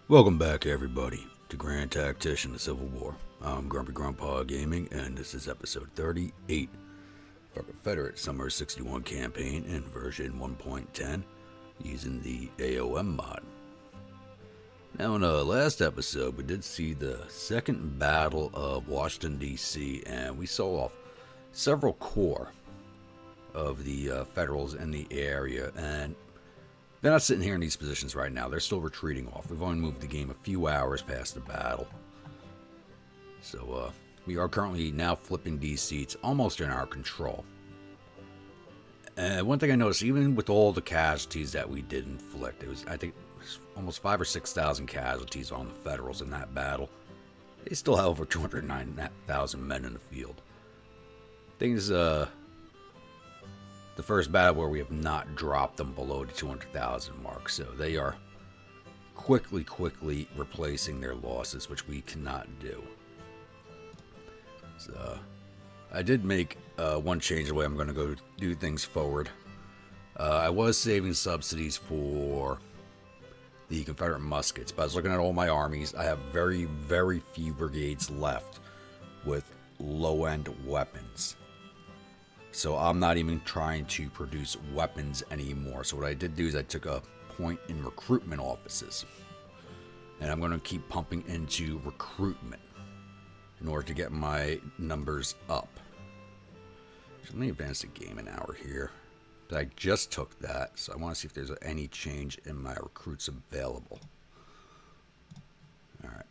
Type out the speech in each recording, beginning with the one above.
Welcome back, everybody, to Grand Tactician, the Civil War. I'm Grumpy Grandpa Gaming, and this is episode 38 for Confederate Summer 61 campaign in version 1.10 using the A.O.M mod. Now, in the last episode, we did see the second battle of Washington, D.C., and we saw off several corps of the Federals in the area, and they're not sitting here in these positions right now. They're still retreating off. We've only moved the game a few hours past the battle. So, we are currently now flipping DC. It's almost in our control. And one thing I noticed, even with all the casualties that we did inflict, it was, I think, almost 5,000 or 6,000 casualties on the Federals in that battle. They still have over 209,000 men in the field. Things, the first battle where we have not dropped them below the 200,000 mark. So they are quickly replacing their losses, which we cannot do. So I did make one change the way I'm going to go do things forward. I was saving subsidies for the Confederate muskets, but I was looking at all my armies. I have very few brigades left with low-end weapons. So I'm not even trying to produce weapons anymore. So what I did do is I took a point in recruitment offices. And I'm going to keep pumping into recruitment in order to get my numbers up. So let me advance the game an hour here. But I just took that, so I want to see if there's any change in my recruits available. Alright.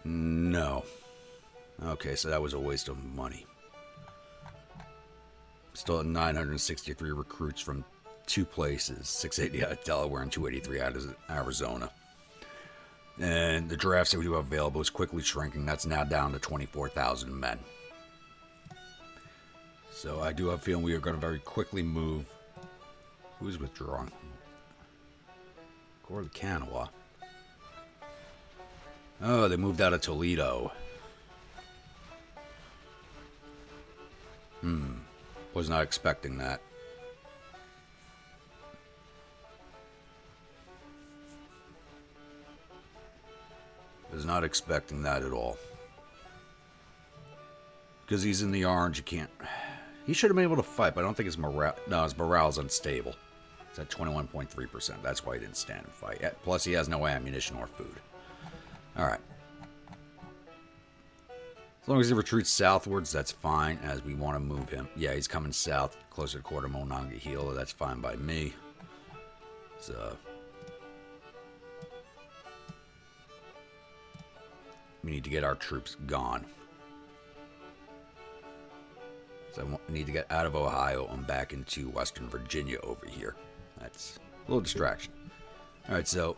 No. Okay, so that was a waste of money. Still at 963 recruits from two places, 680 out of Delaware and 283 out of Arizona. And the drafts that we do have available is quickly shrinking. That's now down to 24,000 men. So I do have a feeling we are going to very quickly move. Who's withdrawing? Corps of the Canal. Oh, they moved out of Toledo. Was not expecting that. Was not expecting that at all. Because he's in the orange, you can't... He should have been able to fight, but I don't think his morale... No, his morale's unstable. It's at 21.3%. That's why he didn't stand and fight. Plus, he has no ammunition or food. Alright. As long as he retreats southwards, that's fine, as we want to move him. Yeah, he's coming south, closer to Quarter Monongahela. That's fine by me. So... we need to get our troops gone. So I need to get out of Ohio and back into Western Virginia over here. That's a little distraction. Alright, so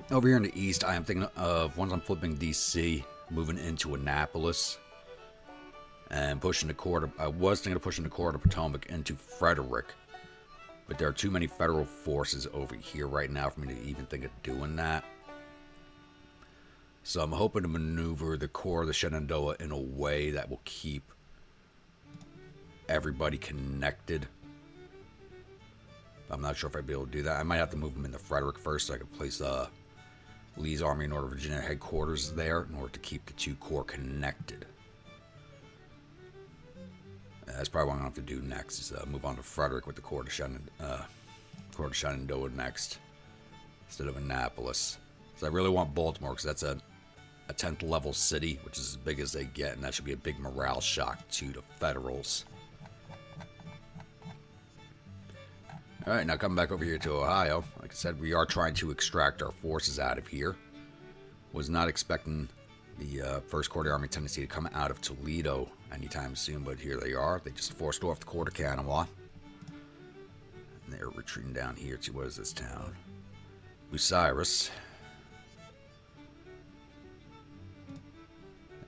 over here in the east, I am thinking of, once I'm flipping DC, moving into Annapolis and pushing the Corps. I was thinking of pushing the Corps of Potomac into Frederick, but there are too many federal forces over here right now for me to even think of doing that. So I'm hoping to maneuver the Corps of the Shenandoah in a way that will keep everybody connected. I'm not sure if I'd be able to do that. I might have to move them into Frederick first so I can place Lee's Army in Northern Virginia headquarters there in order to keep the two corps connected. That's probably what I'm going to have to do next, is move on to Frederick with the Corps of Shenandoah next, instead of Annapolis. So I really want Baltimore, because that's a 10th level city, which is as big as they get, and that should be a big morale shock to the Federals. Alright, now coming back over here to Ohio. Like I said, we are trying to extract our forces out of here. Was not expecting the 1st Corps of the Army Tennessee to come out of Toledo anytime soon, but here they are. They just forced off the Corps of Kanawha. And they're retreating down here to, what is this town? Bucyrus.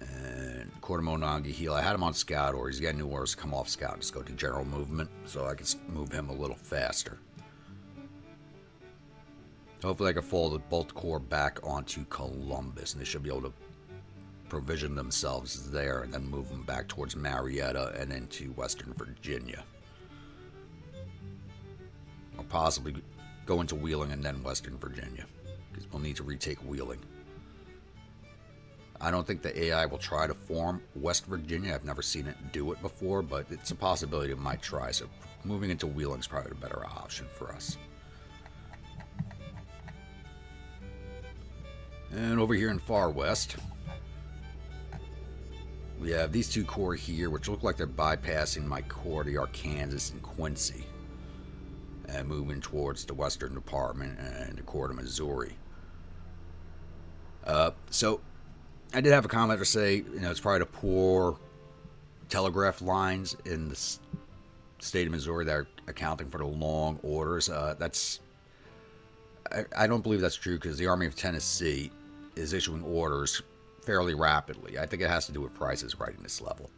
And Corps of Monongahela. I had him on scout, or he's getting new orders to come off scout and just go to general movement, so I can move him a little faster. Hopefully I can fold both corps back onto Columbus, and they should be able to provision themselves there and then move them back towards Marietta and into Western Virginia. possibly go into Wheeling and then Western Virginia, because we'll need to retake Wheeling. I don't think the AI will try to form West Virginia. I've never seen it do it before, but it's a possibility it might try. So moving into Wheeling is probably a better option for us. And over here in Far West, we have these two corps here, which look like they're bypassing my corps. They are Kansas and Quincy, and moving towards the Western Department and the corps to Missouri. So I did have a commenter say, it's probably the poor telegraph lines in the state of Missouri that are accounting for the long orders. I don't believe that's true, because the Army of Tennessee is issuing orders fairly rapidly. I think it has to do with Price's readiness level,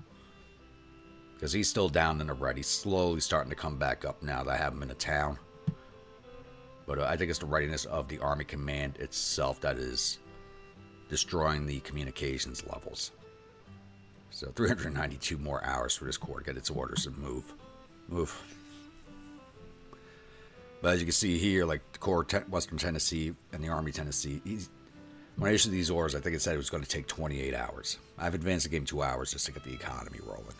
because he's still down in the red. He's slowly starting to come back up now that I have him in a town. But I think it's the readiness of the Army Command itself that is destroying the communications levels. So 392 more hours for this corps to get its orders to move. But as you can see here, like the Corps Western Tennessee and the Army Tennessee, when I issued these orders, I think it said it was going to take 28 hours. I've advanced the game 2 hours just to get the economy rolling.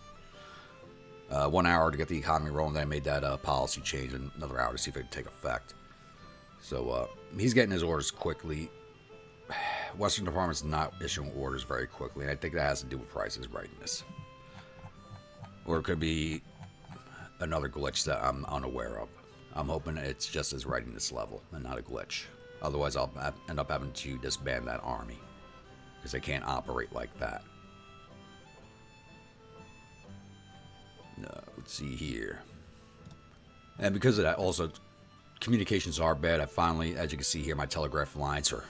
1 hour to get the economy rolling, then I made that policy change, and another hour to see if it could take effect. So he's getting his orders quickly. Western Department's not issuing orders very quickly, and I think that has to do with Price's readiness. Or it could be another glitch that I'm unaware of. I'm hoping it's just his readiness level and not a glitch. Otherwise, I'll end up having to disband that army, because they can't operate like that. Let's see here. And because of that, also, communications are bad. I finally, as you can see here, my telegraph lines are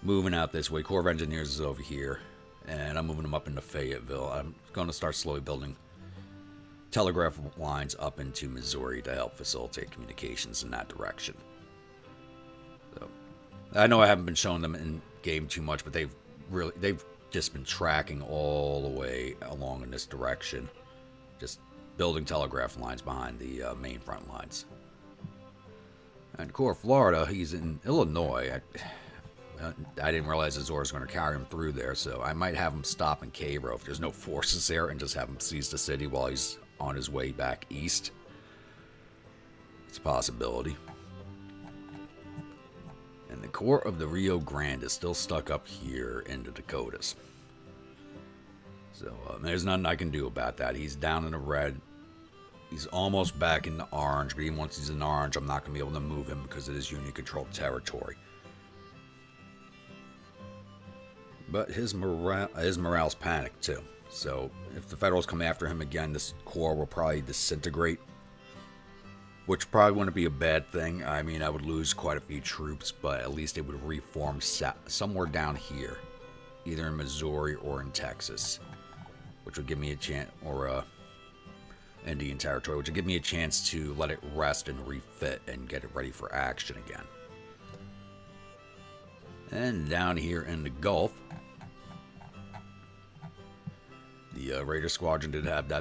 moving out this way. Corps of Engineers is over here, and I'm moving them up into Fayetteville. I'm going to start slowly building telegraph lines up into Missouri to help facilitate communications in that direction. So, I know I haven't been showing them in game too much, but they've just been tracking all the way along in this direction, just building telegraph lines behind the main front lines. And Corps of Florida, he's in Illinois. I didn't realize his orders were going to carry him through there, so I might have him stop in Cairo if there's no forces there, and just have him seize the city while he's on his way back east. It's a possibility. And the Corps of the Rio Grande is still stuck up here in the Dakotas. So there's nothing I can do about that. He's down in the red. He's almost back in the orange, but even once he's in orange, I'm not going to be able to move him because it is Union-controlled territory. But his morale's panicked too. So if the Federals come after him again, this corps will probably disintegrate, which probably wouldn't be a bad thing. I mean, I would lose quite a few troops, but at least it would reform somewhere down here, either in Missouri or in Texas, which would give me a chance, or Indian Territory, which would give me a chance to let it rest and refit and get it ready for action again. And down here in the Gulf, the Raider Squadron did have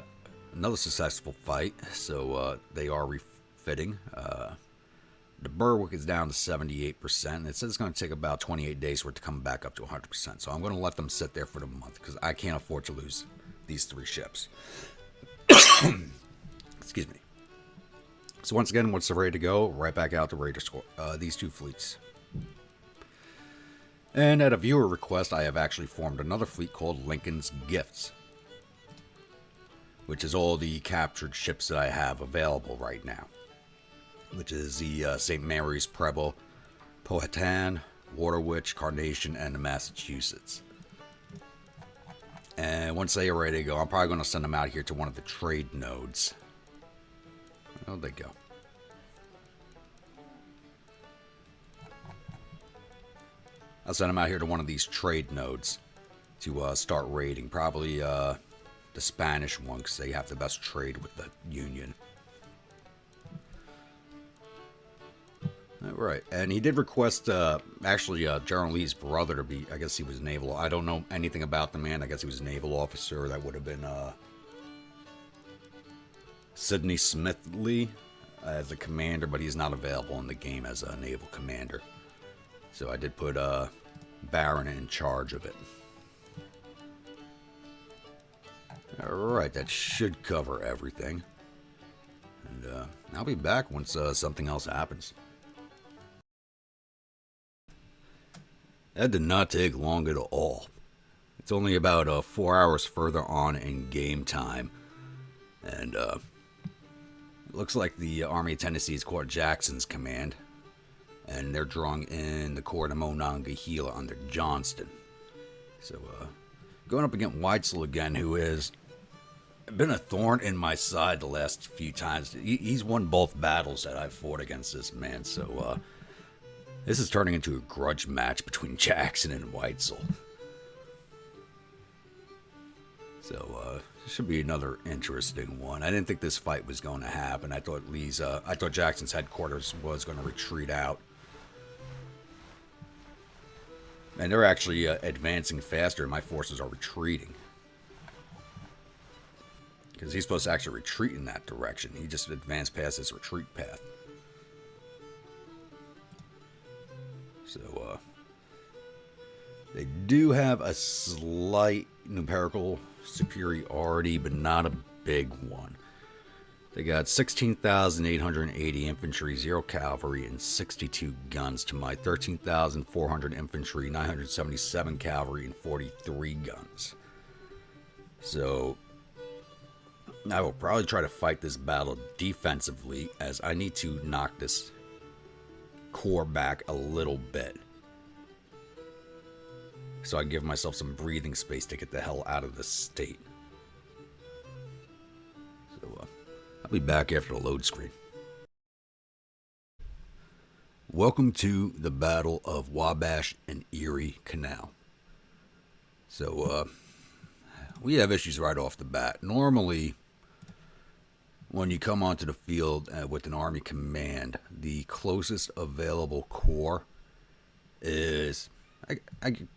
another successful fight, so they are refitting. The Berwick is down to 78%, and it says it's going to take about 28 days for it to come back up to 100%. So I'm going to let them sit there for the month, because I can't afford to lose these 3 ships. Excuse me. So once again, once they're ready to go, right back out to Raider these 2 fleets. And at a viewer request, I have actually formed another fleet called Lincoln's Gifts, which is all the captured ships that I have available right now, which is the St. Mary's, Preble, Powhatan, Water Witch, Carnation, and the Massachusetts. And once they are ready to go, I'm probably going to send them out here to one of the trade nodes. Where'd they go? I'll send them out here to one of these trade nodes to start raiding. Probably the Spanish one, because they have the best trade with the Union. All right, and he did request, actually, General Lee's brother to be, I guess he was naval. I don't know anything about the man. I guess he was a naval officer. That would have been Sidney Smith Lee. as a commander, but he's not available in the game as a naval commander. So I did put Baron in charge of it. Alright, that should cover everything. And I'll be back once something else happens. That did not take long at all. It's only about 4 hours further on in game time. And it looks like the Army of Tennessee's caught Jackson's command. And they're drawing in the Corps of Monongahela under Johnston. So, going up against Weitzel again, who has been a thorn in my side the last few times. He's won both battles that I've fought against this man, so this is turning into a grudge match between Jackson and Weitzel. So, this should be another interesting one. I didn't think this fight was going to happen. I thought Jackson's headquarters was going to retreat out. And they're actually advancing faster, and my forces are retreating. Because he's supposed to actually retreat in that direction. He just advanced past his retreat path. So, they do have a slight numerical superiority, but not a big one. They got 16,880 infantry, 0 cavalry, and 62 guns to my 13,400 infantry, 977 cavalry, and 43 guns. So I will probably try to fight this battle defensively, as I need to knock this corps back a little bit. So I give myself some breathing space to get the hell out of this state. So I'll be back after the load screen. Welcome to the Battle of Wabash and Erie Canal. So we have issues right off the bat. Normally, when you come onto the field with an Army command, the closest available corps is, I could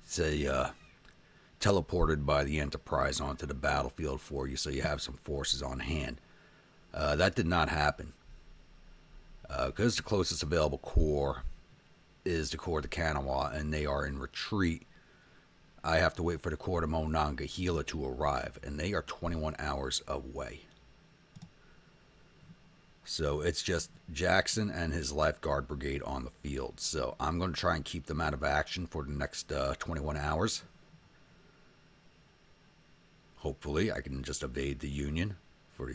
say, teleported by the Enterprise onto the battlefield for you, so you have some forces on hand. That did not happen. Because the closest available corps is the Corps of the Canal, and they are in retreat, I have to wait for the Corps of Monongahela to arrive, and they are 21 hours away. So it's just Jackson and his Lifeguard Brigade on the field. So I'm going to try and keep them out of action for the next 21 hours. Hopefully I can just evade the Union for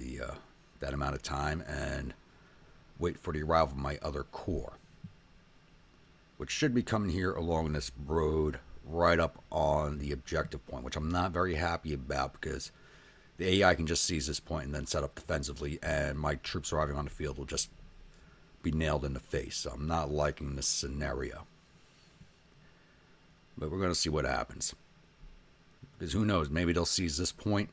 that amount of time and wait for the arrival of my other corps, which should be coming here along this road right up on the objective point, which I'm not very happy about, because the AI can just seize this point and then set up defensively, and my troops arriving on the field will just be nailed in the face. So I'm not liking this scenario. But we're going to see what happens. Because who knows, maybe they'll seize this point,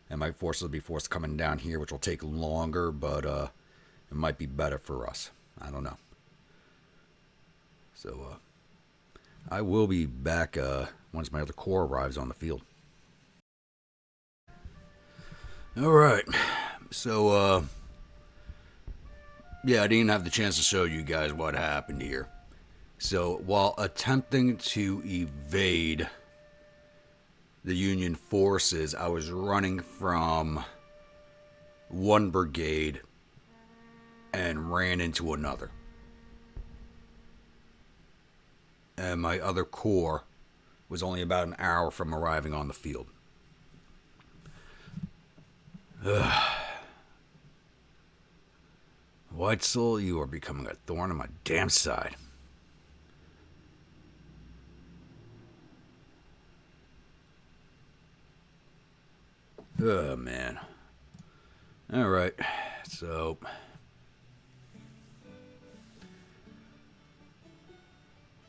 and my forces will be forced coming down here, which will take longer, but it might be better for us. I don't know. So I will be back once my other corps arrives on the field. Alright, so, yeah, I didn't have the chance to show you guys what happened here. So, while attempting to evade the Union forces, I was running from one brigade and ran into another. And my other corps was only about an hour from arriving on the field. Weitzel, you are becoming a thorn in my damn side. Oh, man. Alright, so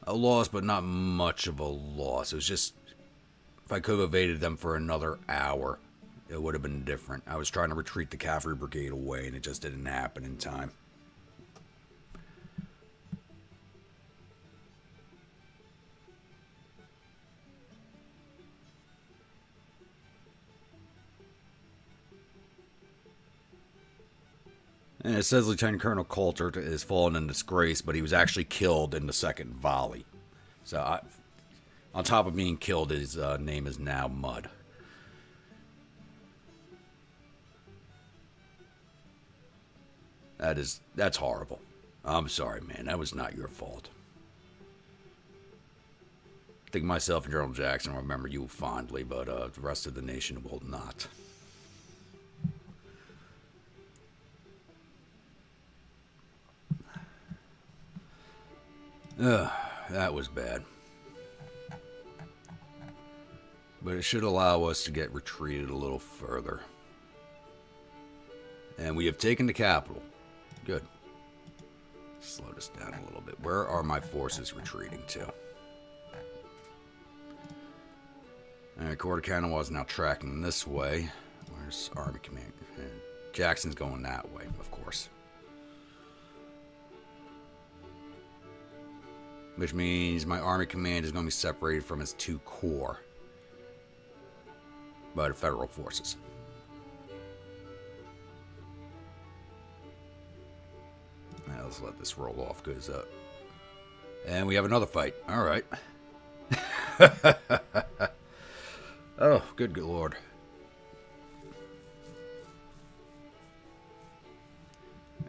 a loss, but not much of a loss. It was just, if I could have evaded them for another hour, it would have been different. I was trying to retreat the cavalry brigade away, and it just didn't happen in time. And it says Lieutenant Colonel Coulter is fallen in disgrace, but he was actually killed in the second volley. So, on top of being killed, his name is now Mud. That's horrible. I'm sorry, man. That was not your fault. I think myself and General Jackson will remember you fondly, but the rest of the nation will not. That was bad. But it should allow us to get retreated a little further. And we have taken the capital. Good. Slow this down a little bit. Where are my forces retreating to? Alright, Quarter Canal is now tracking this way. Where's Army Command? Jackson's going that way, of course. Which means my Army Command is going to be separated from its 2 corps by the Federal forces. Now let's let this roll off, because and we have another fight. All right. Oh, good lord.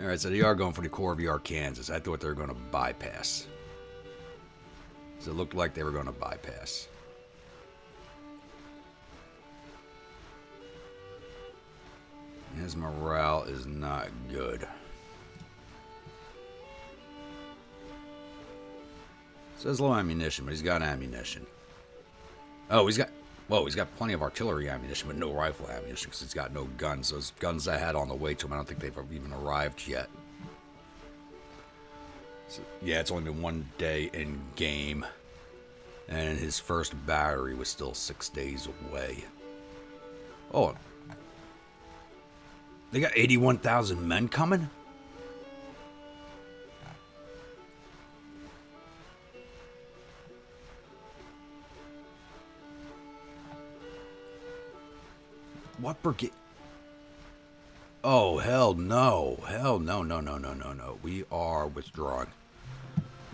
All right, so they are going for the Corps of Arkansas. I thought they were going to bypass. So it looked like they were going to bypass. His morale is not good. Says low ammunition, but he's got ammunition. Oh, he's got plenty of artillery ammunition, but no rifle ammunition because he's got no guns. Those guns I had on the way to him, I don't think they've even arrived yet. So, yeah, it's only been 1 day in game, and his first battery was still 6 days away. Oh, they got 81,000 men coming? What brigade? Oh, hell no. Hell no, no, no, no, no, no. We are withdrawing.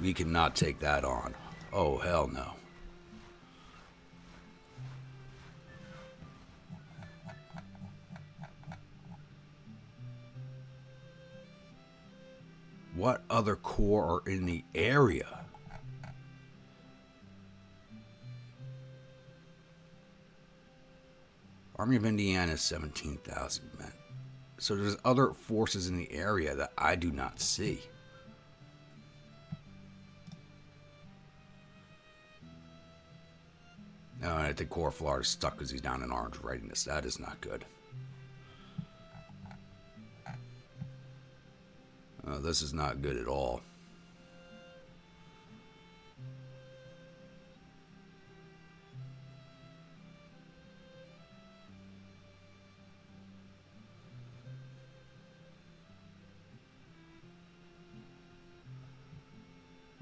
We cannot take that on. Oh, hell no. What other corps are in the area? Army of Indiana is 17,000 men. So there's other forces in the area that I do not see. Oh, I think Corps of Florida is stuck because he's down in Orange Readiness. That is not good. This is not good at all.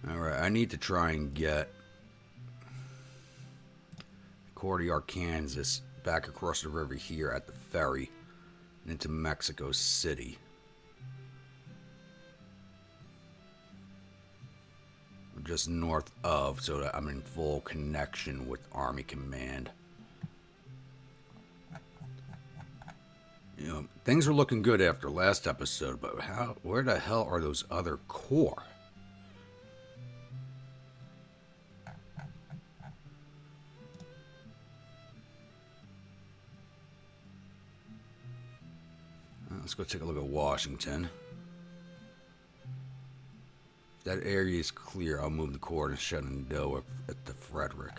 Alright, I need to try and get Corps of Arkansas back across the river here at the ferry and into Mexico City. Just north of, so that I'm in full connection with Army Command. You know, things are looking good after last episode, but where the hell are those other corps? Let's go take a look at Washington. If that area is clear, I'll move the Corps to Shenandoah at the Frederick.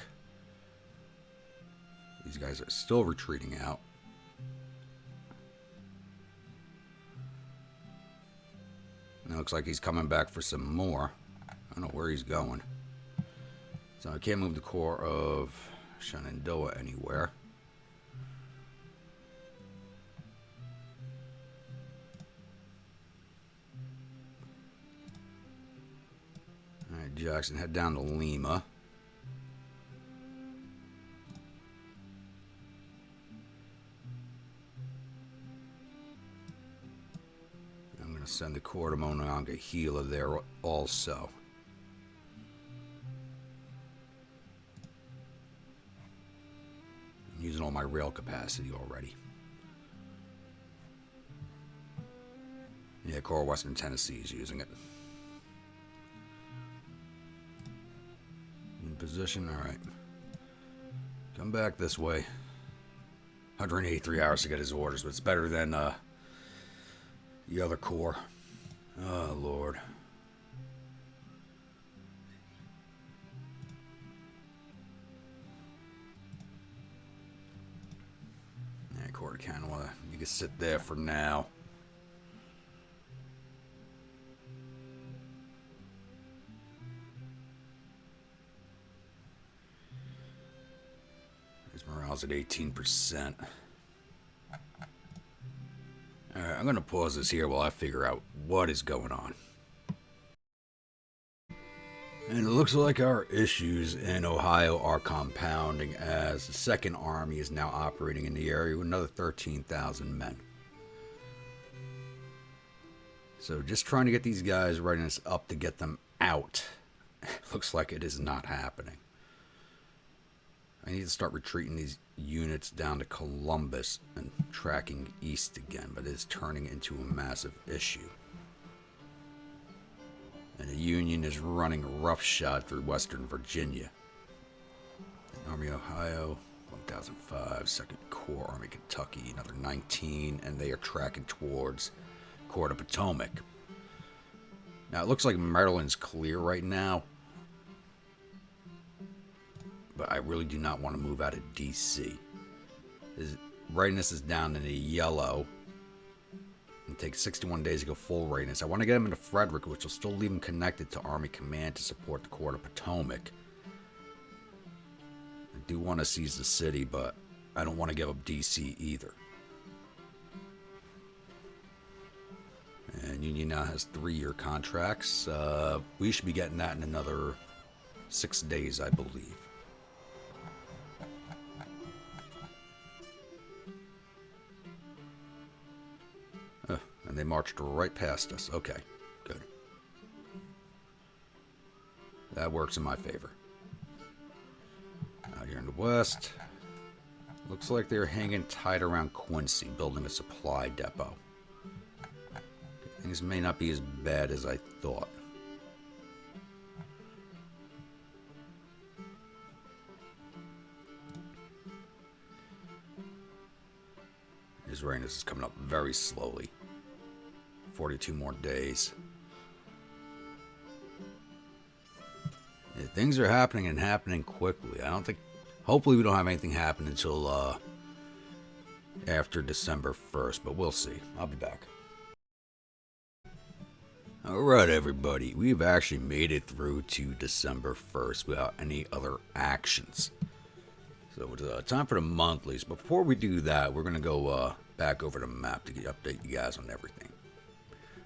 These guys are still retreating out. And it looks like he's coming back for some more. I don't know where he's going. So I can't move the Corps of Shenandoah anywhere. Alright, Jackson, head down to Lima. send the Corps to Monongahela there also. I'm using all my rail capacity already. Yeah, Corps Western Tennessee is using it. In position, alright. Come back this way. 183 hours to get his orders, but it's better than the other Corps. Oh, Lord. Yeah, Corps to Canal, you can sit there for now. Morale's at 18%. Alright, I'm going to pause this here while I figure out what is going on. And it looks like our issues in Ohio are compounding as the 2nd Army is now operating in the area with another 13,000 men. So just trying to get these guys readiness up to get them out. Looks like it is not happening. I need to start retreating these units down to Columbus and tracking east again, but it's turning into a massive issue. And the Union is running roughshod through Western Virginia. Army Ohio, 1005, 2nd Corps, Army Kentucky, another 19, and they are tracking towards Corps of Potomac. Now it looks like Maryland's clear right now, but I really do not want to move out of D.C. His readiness is down in the yellow. It takes 61 days to go full readiness. I want to get him into Frederick, which will still leave him connected to Army Command to support the Corps of Potomac. I do want to seize the city, but I don't want to give up D.C. either. And Union now has 3-year contracts. We should be getting that in another 6 days, I believe. And they marched right past us. Okay, good. That works in my favor. Out here in the west, looks like they're hanging tight around Quincy, building a supply depot. Things may not be as bad as I thought. His readiness is coming up very slowly. 42 more days. Yeah, things are happening and happening quickly. I don't think... Hopefully we don't have anything happen until after December 1st, but we'll see. I'll be back. Alright everybody, we've actually made it through to December 1st without any other actions. So it's time for the monthlies. Before we do that, we're going to go back over the map to update you guys on everything.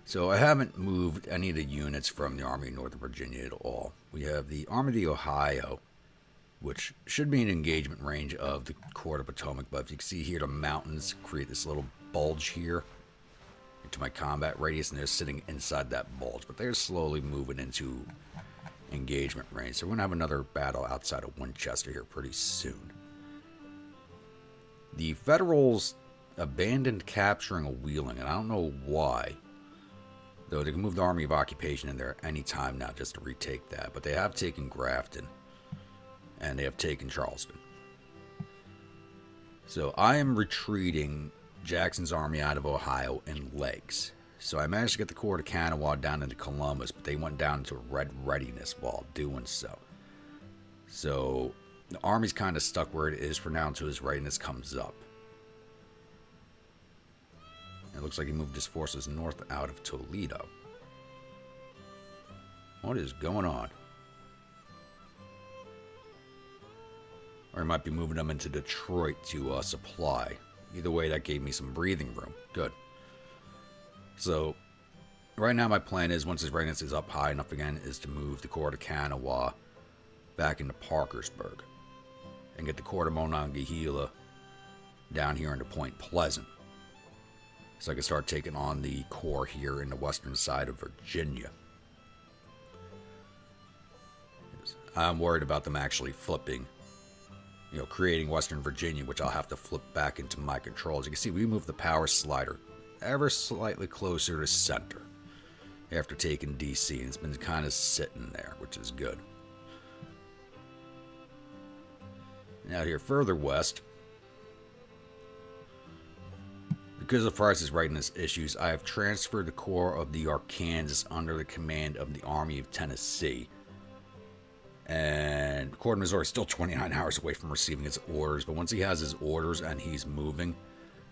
So I haven't moved any of the units from the Army of Northern Virginia at all. We have the Army of the Ohio, which should be an engagement range of the Corps of Potomac, but if you can see here, the mountains create this little bulge here into my combat radius, and they're sitting inside that bulge, but they're slowly moving into engagement range. So we're going to have another battle outside of Winchester here pretty soon. The Federals abandoned capturing a Wheeling, and I don't know why. Though they can move the Army of Occupation in there any time now just to retake that. But they have taken Grafton. And they have taken Charleston. So I am retreating Jackson's army out of Ohio in legs. So I managed to get the Corps of Canal down into Columbus. But they went down into red readiness while doing so. So the army's kind of stuck where it is for now until his readiness comes up. It looks like he moved his forces north out of Toledo. What is going on? Or he might be moving them into Detroit to supply. Either way, that gave me some breathing room. Good. So, right now my plan is, once his readiness is up high enough again, is to move the Corps of Kanawha back into Parkersburg. And get the Corps of Monongahela down here into Point Pleasant. So I can start taking on the Corps here in the western side of Virginia. I'm worried about them actually flipping, creating Western Virginia, which I'll have to flip back into my control. As you can see, we moved the power slider ever slightly closer to center after taking DC, and it's been kind of sitting there, which is good. Now here further west, because of Price's readiness issues, I have transferred the Corps of the Arkansas under the command of the Army of Tennessee. And Corps of Missouri is still 29 hours away from receiving his orders, but once he has his orders and he's moving,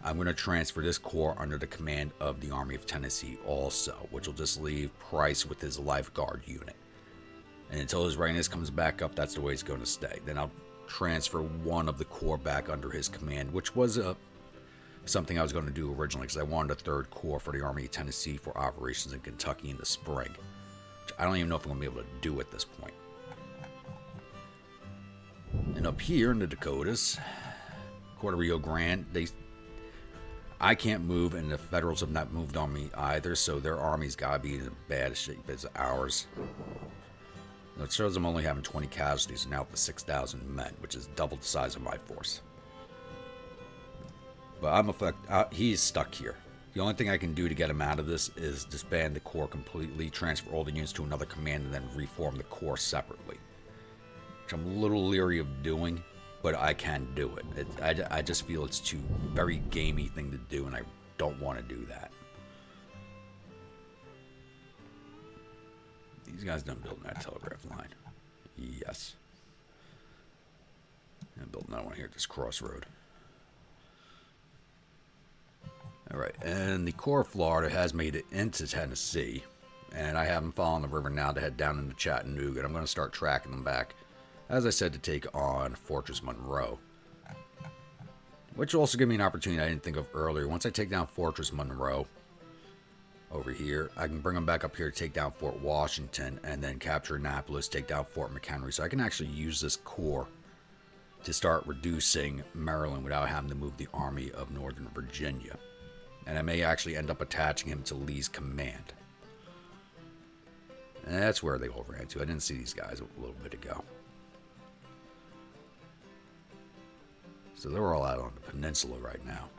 I'm going to transfer this Corps under the command of the Army of Tennessee also, which will just leave Price with his lifeguard unit. And until his readiness comes back up, that's the way it's going to stay. Then I'll transfer one of the Corps back under his command, which was something I was going to do originally because I wanted a third Corps for the Army of Tennessee for operations in Kentucky in the spring, which I don't even know if I'm going to be able to do at this point. And up here in the Dakotas, Corps of Rio Grande, I can't move, and the Federals have not moved on me either, so their army's got to be in as bad shape as ours. It shows them only having 20 casualties now with 6,000 men, which is double the size of my force. But he's stuck here. The only thing I can do to get him out of this is disband the Corps completely, transfer all the units to another command, and then reform the Corps separately. Which I'm a little leery of doing, but I can do it. I just feel it's too very gamey thing to do, and I don't want to do that. These guys done building that telegraph line. Yes. I'm building that one here at this crossroad. Alright, and the Corps of Florida has made it into Tennessee, and I have them following the river now to head down into Chattanooga, and I'm going to start tracking them back, as I said, to take on Fortress Monroe. Which will also give me an opportunity I didn't think of earlier. Once I take down Fortress Monroe over here, I can bring them back up here to take down Fort Washington, and then capture Annapolis, take down Fort McHenry. So I can actually use this Corps to start reducing Maryland without having to move the Army of Northern Virginia. And I may actually end up attaching him to Lee's command. And that's where they all ran to. I didn't see these guys a little bit ago. So they're all out on the peninsula right now.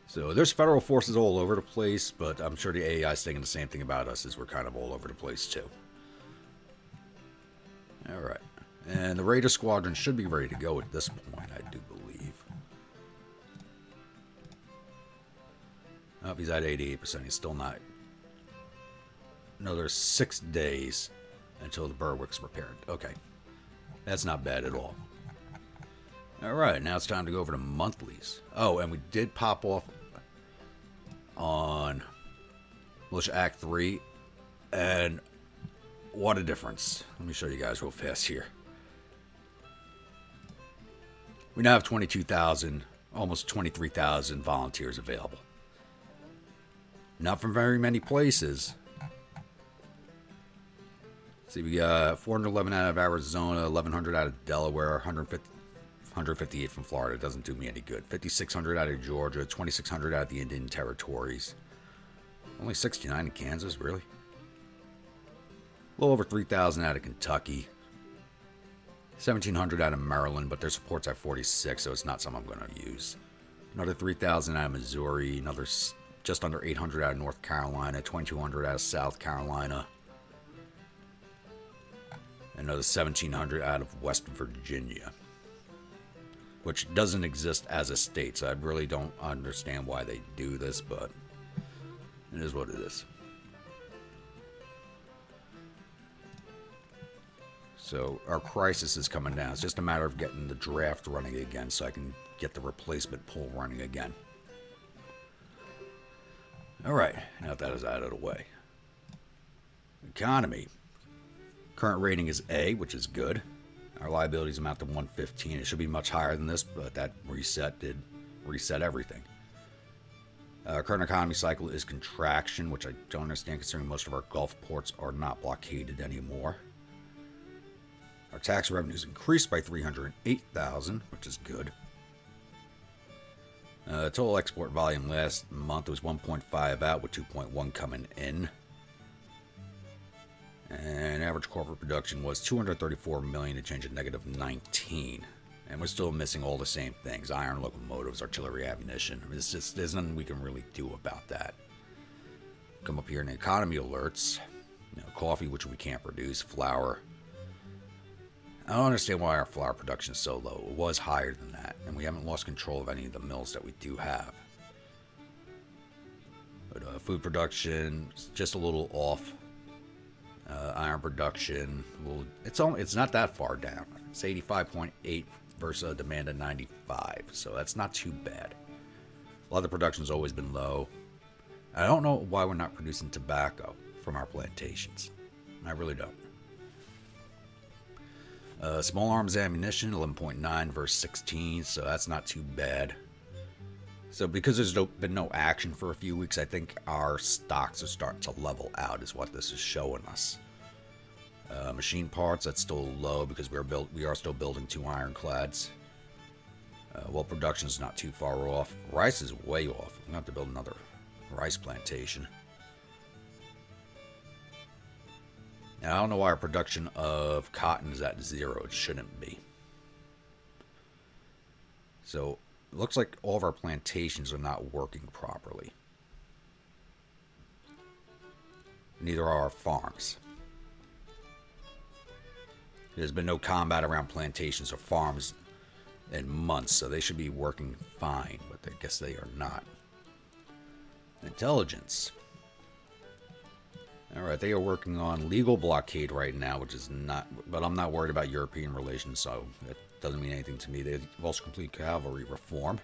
So there's federal forces all over the place, but I'm sure the AI is thinking the same thing about us, as we're kind of all over the place too. Alright. And the Raider Squadron should be ready to go at this point, I do believe. Oh, he's at 88%. He's still not. Another 6 days until the Berwick's repaired. Okay. That's not bad at all. Alright, now it's time to go over to monthlies. Oh, and we did pop off on Militia Act 3. And what a difference. Let me show you guys real fast here. We now have 22,000, almost 23,000 volunteers available. Not from very many places. See, we got 411 out of Arizona, 1,100 out of Delaware, 158 from Florida. Doesn't do me any good. 5,600 out of Georgia, 2,600 out of the Indian Territories. Only 69 in Kansas, really? A little over 3,000 out of Kentucky. 1,700 out of Maryland, but their support's at 46, so it's not something I'm going to use. Another 3,000 out of Missouri, another just under 800 out of North Carolina, 2,200 out of South Carolina. Another 1,700 out of West Virginia, which doesn't exist as a state, so I really don't understand why they do this, but it is what it is. So our crisis is coming down. It's just a matter of getting the draft running again so I can get the replacement pool running again. Alright, now that is out of the way. Economy. Current rating is A, which is good. Our liabilities amount to 115. It should be much higher than this, but that reset did reset everything. Current economy cycle is contraction, which I don't understand considering most of our Gulf ports are not blockaded anymore. Our tax revenues increased by $308,000, which is good. Total export volume last month was 1.5 out with 2.1 coming in. And average corporate production was 234 million, a change of negative 19. And we're still missing all the same things: iron, locomotives, artillery, ammunition. I mean, it's just, there's nothing we can really do about that. Come up here in the economy alerts. Coffee, which we can't produce, flour. I don't understand why our flour production is so low. It was higher than that, and we haven't lost control of any of the mills that we do have. But food production is just a little off. Iron production, well, it's not that far down. It's 85.8 versus a demand of 95, so that's not too bad. A lot of the production's always been low. I don't know why we're not producing tobacco from our plantations. I really don't. Small arms ammunition, 11.9 versus 16, so that's not too bad. So because there's been no action for a few weeks, I think our stocks are starting to level out, is what this is showing us. Machine parts, that's still low because we are still building 2 ironclads. Well, production's not too far off. Rice is way off. I'm going to have to build another rice plantation. And I don't know why our production of cotton is at 0. It shouldn't be. So it looks like all of our plantations are not working properly. Neither are our farms. There's been no combat around plantations or farms in months, so they should be working fine, but I guess they are not. Intelligence. Alright, they are working on legal blockade right now, which is not, but I'm not worried about European relations, so it doesn't mean anything to me. They've also completed cavalry reform.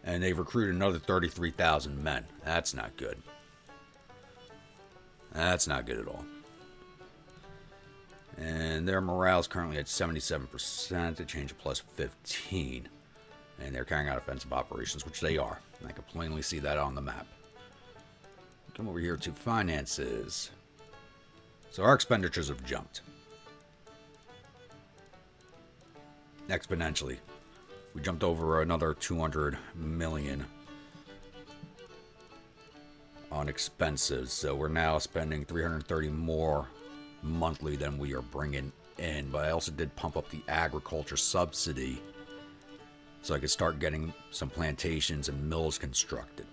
And they've recruited another 33,000 men. That's not good. That's not good at all. And their morale is currently at 77%, a change of plus 15. And they're carrying out offensive operations, which they are. And I can plainly see that on the map. Come over here to finances. So our expenditures have jumped exponentially. We jumped over another 200 million on expenses. So we're now spending 330 more monthly than we are bringing in. But I also did pump up the agriculture subsidy so I could start getting some plantations and mills constructed.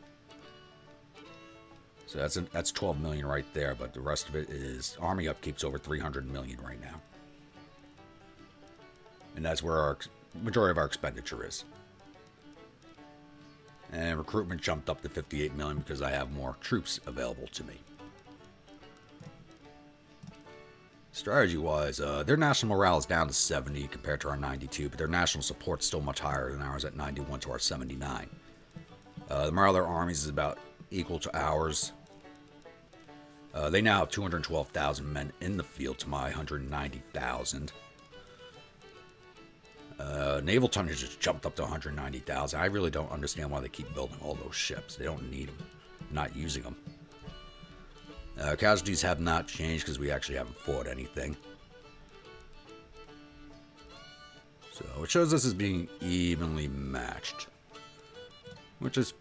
So that's 12 million right there, but the rest of it is army upkeep's over 300 million right now. And that's where our majority of our expenditure is. And recruitment jumped up to 58 million because I have more troops available to me. Strategy-wise, their national morale is down to 70 compared to our 92, but their national support's still much higher than ours at 91 to our 79. The morale of their armies is about equal to ours. They now have 212,000 men in the field to my 190,000. Naval tonnage has jumped up to 190,000. I really don't understand why they keep building all those ships. They don't need them. Not using them. Casualties have not changed because we actually haven't fought anything. So it shows us as being evenly matched. Which is,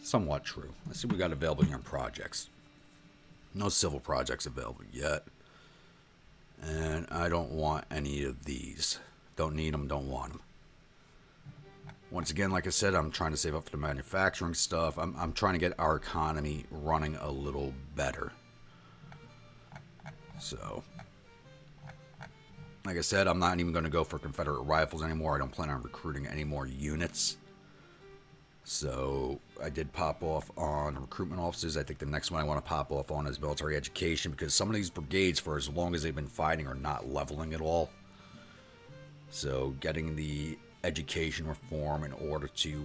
somewhat true. Let's see what we got available here in projects. No civil projects available yet. And I don't want any of these. Don't need them, don't want them. Once again, like I said, I'm trying to save up for the manufacturing stuff. I'm trying to get our economy running a little better. So, like I said, I'm not even going to go for Confederate rifles anymore. I don't plan on recruiting any more units. So, I did pop off on recruitment officers. I think the next one I want to pop off on is military education, because some of these brigades, for as long as they've been fighting, are not leveling at all. So, getting the education reform in order to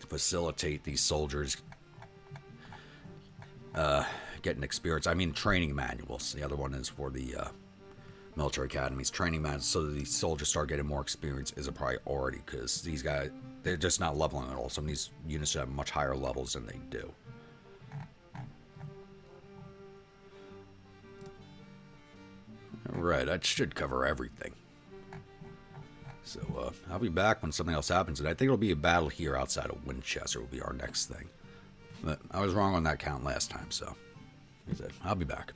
facilitate these soldiers getting experience. I mean, training manuals. The other one is for the military academies. Training manuals so that these soldiers start getting more experience is a priority, because these guys, they're just not leveling at all. Some of these units have much higher levels than they do. Alright, that should cover everything. So I'll be back when something else happens, and I think it'll be a battle here outside of Winchester will be our next thing. But I was wrong on that count last time, so like I said, I'll be back.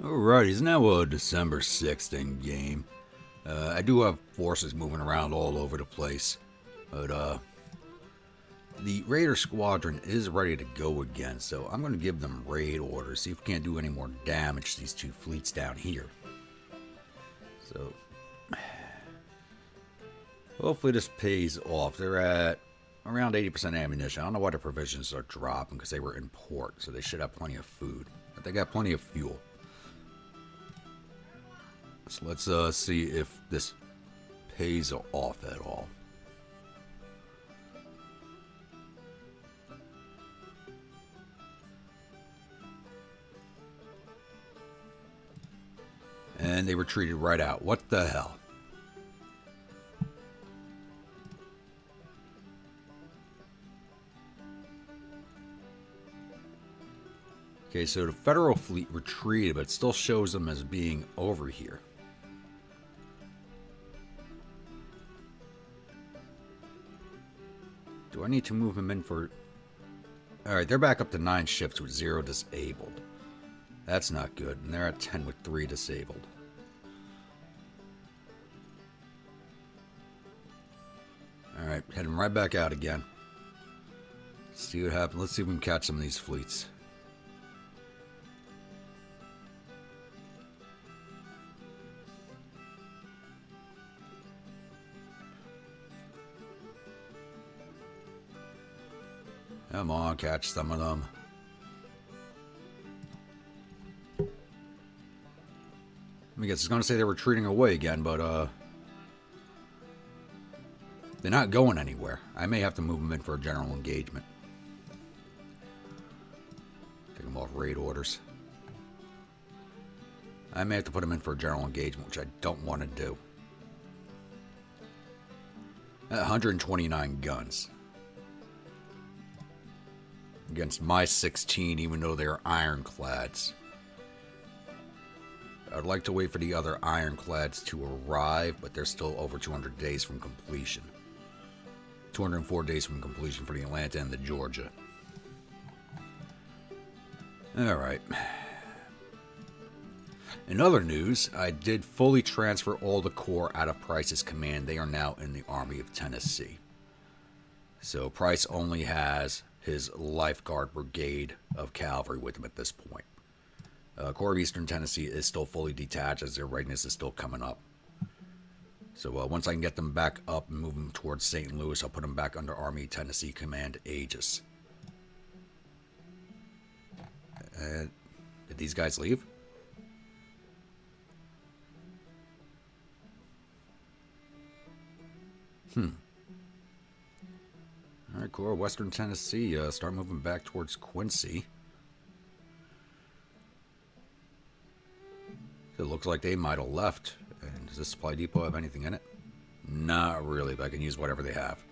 Alright, it's now December 6th in game. I do have forces moving around all over the place, but the Raider Squadron is ready to go again, so I'm going to give them raid orders, see if we can't do any more damage to these two fleets down here. So, hopefully this pays off. They're at around 80% ammunition. I don't know why the provisions are dropping, because they were in port, so they should have plenty of food. But they got plenty of fuel. So let's see if this pays off at all. And they retreated right out. What the hell? Okay, so the Federal fleet retreated, but it still shows them as being over here. Do I need to move them in for... Alright, they're back up to 9 ships with 0 disabled. That's not good. And they're at 10 with 3 disabled. Alright, heading right back out again. See what happens. Let's see if we can catch some of these fleets. Come on, catch some of them. I guess it's going to say they're retreating away again, but they're not going anywhere. I may have to move them in for a general engagement. Take them off raid orders. I may have to put them in for a general engagement, which I don't want to do. 129 guns. Against my 16, even though they're ironclads. I'd like to wait for the other ironclads to arrive, but they're still over 200 days from completion. 204 days from completion for the Atlanta and the Georgia. Alright. In other news, I did fully transfer all the Corps out of Price's command. They are now in the Army of Tennessee. So Price only has his Lifeguard Brigade of Cavalry with him at this point. Corps of Eastern Tennessee is still fully detached as their readiness is still coming up. So once I can get them back up and move them towards St. Louis, I'll put them back under Army Tennessee Command Aegis. Did these guys leave? Alright, Corps of Western Tennessee, start moving back towards Quincy. It looks like they might have left. And does this supply depot have anything in it? Not really, but I can use whatever they have.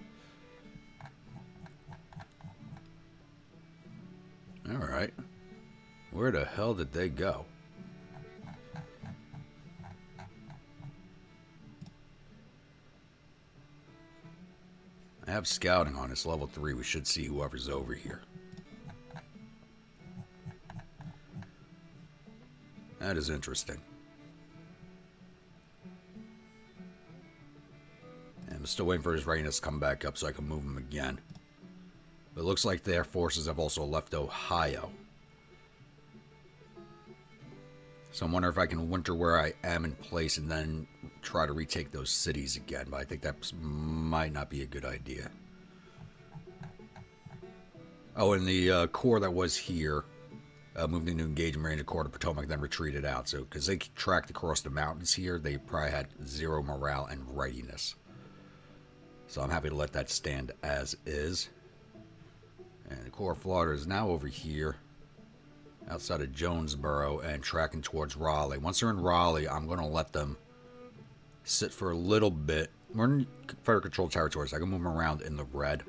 Alright. Where the hell did they go? I have scouting on. It's level 3. We should see whoever's over here. That is interesting. And I'm still waiting for his readiness to come back up so I can move him again. But it looks like their forces have also left Ohio. So I'm wondering if I can winter where I am in place and then try to retake those cities again. But I think that might not be a good idea. Oh, and the Corps that was here moved into engagement range of Corps of Potomac, then retreated out. So, because they tracked across the mountains here, they probably had 0 morale and readiness. So I'm happy to let that stand as is. And the Corps of Florida is now over here, outside of Jonesboro, and tracking towards Raleigh. Once they're in Raleigh, I'm going to let them sit for a little bit. We're in Confederate controlled territory, so I can move them around in the red.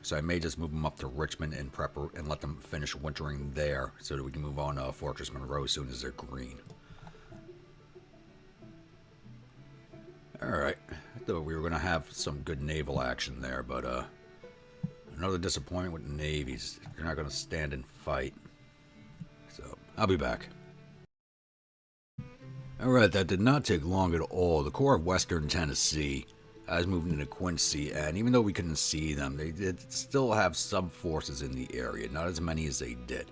So I may just move them up to Richmond and Prepper and let them finish wintering there so that we can move on to Fortress Monroe as soon as they're green. Alright, I thought we were going to have some good naval action there, but another disappointment with the navies. They're not going to stand and fight. So, I'll be back. Alright, that did not take long at all. The Corps of Western Tennessee has moved into Quincy, and even though we couldn't see them, they did still have some forces in the area, not as many as they did.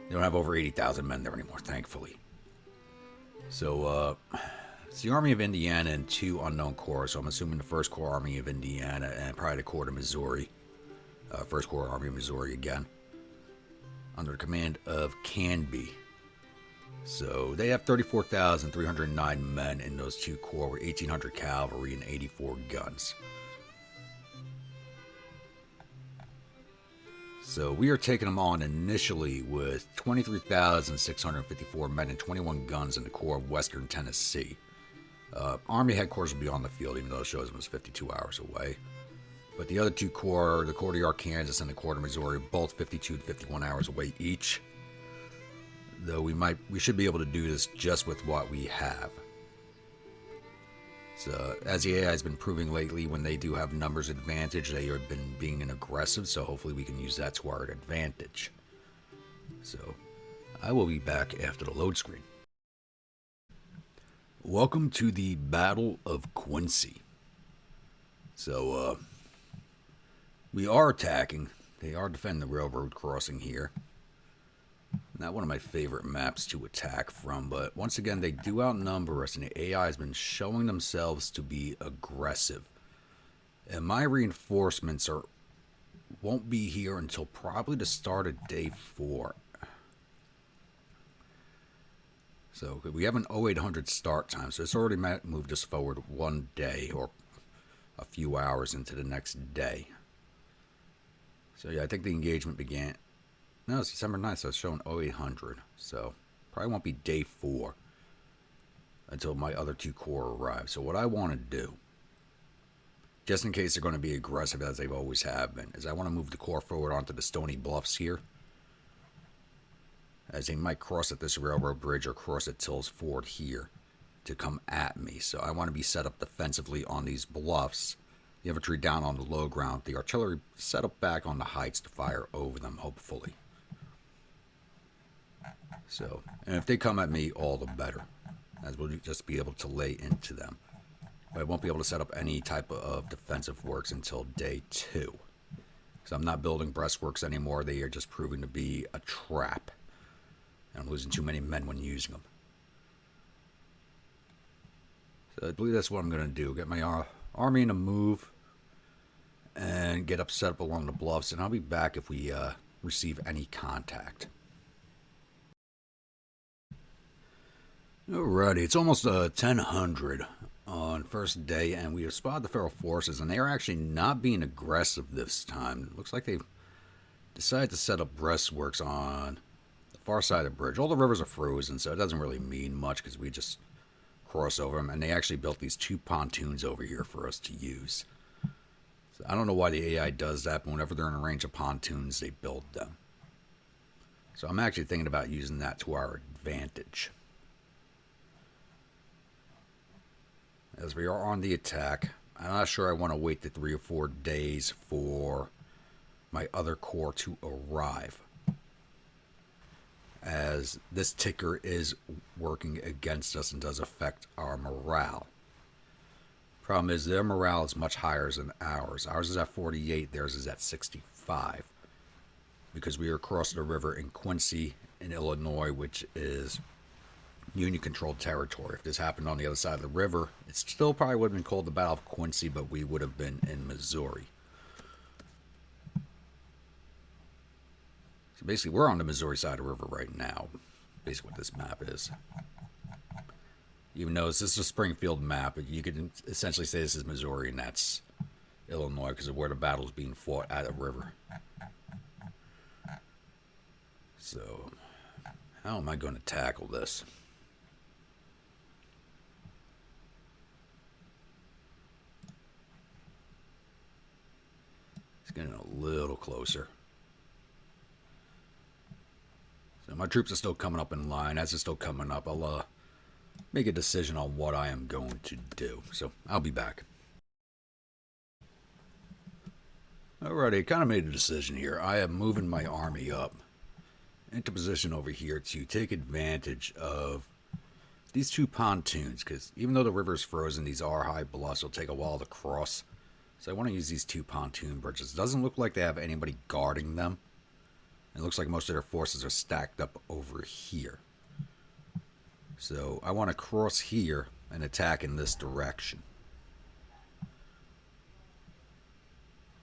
They don't have over 80,000 men there anymore, thankfully. So, it's the Army of Indiana and two unknown corps, so I'm assuming the 1st Corps Army of Indiana and probably the Corps of Missouri. 1st Corps Army of Missouri again. Under the command of Canby. So they have 34,309 men in those two corps with 1,800 cavalry and 84 guns. So we are taking them on initially with 23,654 men and 21 guns in the Corps of Western Tennessee. Army headquarters will be on the field, even though it shows them as 52 hours away. But the other two corps, the Corps of Arkansas and the Corps of Missouri, are both 52 to 51 hours away each. Though we should be able to do this just with what we have. So, as the AI has been proving lately, when they do have numbers advantage, they have been being aggressive, so hopefully we can use that to our advantage. So, I will be back after the load screen. Welcome to the Battle of Quincy. So, we are attacking. They are defending the railroad crossing here. Not one of my favorite maps to attack from, but once again, they do outnumber us, and the AI has been showing themselves to be aggressive. And my reinforcements won't be here until probably the start of day 4. So we have an 0800 start time, so it's already moved us forward one day or a few hours into the next day. So yeah, I think the engagement began. No, it's December 9th, so it's showing 0800. So probably won't be day 4 until my other two corps arrive. So what I want to do, just in case they're going to be aggressive as they've always have been, is I want to move the corps forward onto the Stony Bluffs here, as they might cross at this railroad bridge or cross at Till's Ford here to come at me. So I want to be set up defensively on these bluffs, the infantry down on the low ground, the artillery set up back on the heights to fire over them, hopefully. So, and if they come at me, all the better, as we'll just be able to lay into them. But I won't be able to set up any type of defensive works until day 2. So I'm not building breastworks anymore. They are just proving to be a trap. And I'm losing too many men when using them. So I believe that's what I'm going to do. Get my army in a move and get set up along the bluffs. And I'll be back if we receive any contact. Alrighty, it's almost 1000 on first day, and we have spotted the Federal forces, and they are actually not being aggressive this time. It looks like they've decided to set up breastworks on the far side of the bridge. All the rivers are frozen, so it doesn't really mean much because we just cross over them, and they actually built these 2 pontoons over here for us to use. So I don't know why the AI does that, but whenever they're in a range of pontoons, they build them. So I'm actually thinking about using that to our advantage. As we are on the attack, I'm not sure I want to wait the 3 or 4 days for my other corps to arrive, as this ticker is working against us and does affect our morale. Problem is, their morale is much higher than ours. Ours is at 48, theirs is at 65, because we are across the river in Quincy, in Illinois, which is Union-controlled territory. If this happened on the other side of the river, it still probably would have been called the Battle of Quincy, but we would have been in Missouri. So basically, we're on the Missouri side of the river right now. Basically what this map is. Even though this is a Springfield map, you could essentially say this is Missouri and that's Illinois because of where the battle is being fought at a river. So, how am I going to tackle this? It's getting a little closer. So my troops are still coming up in line. As it's still coming up, I'll make a decision on what I am going to do. So I'll be back. Alrighty, I kind of made a decision here. I am moving my army up into position over here to take advantage of these two pontoons, because even though the river's frozen, these are high bluffs. It'll take a while to cross. So I want to use these two pontoon bridges. It doesn't look like they have anybody guarding them. It looks like most of their forces are stacked up over here. So I want to cross here and attack in this direction.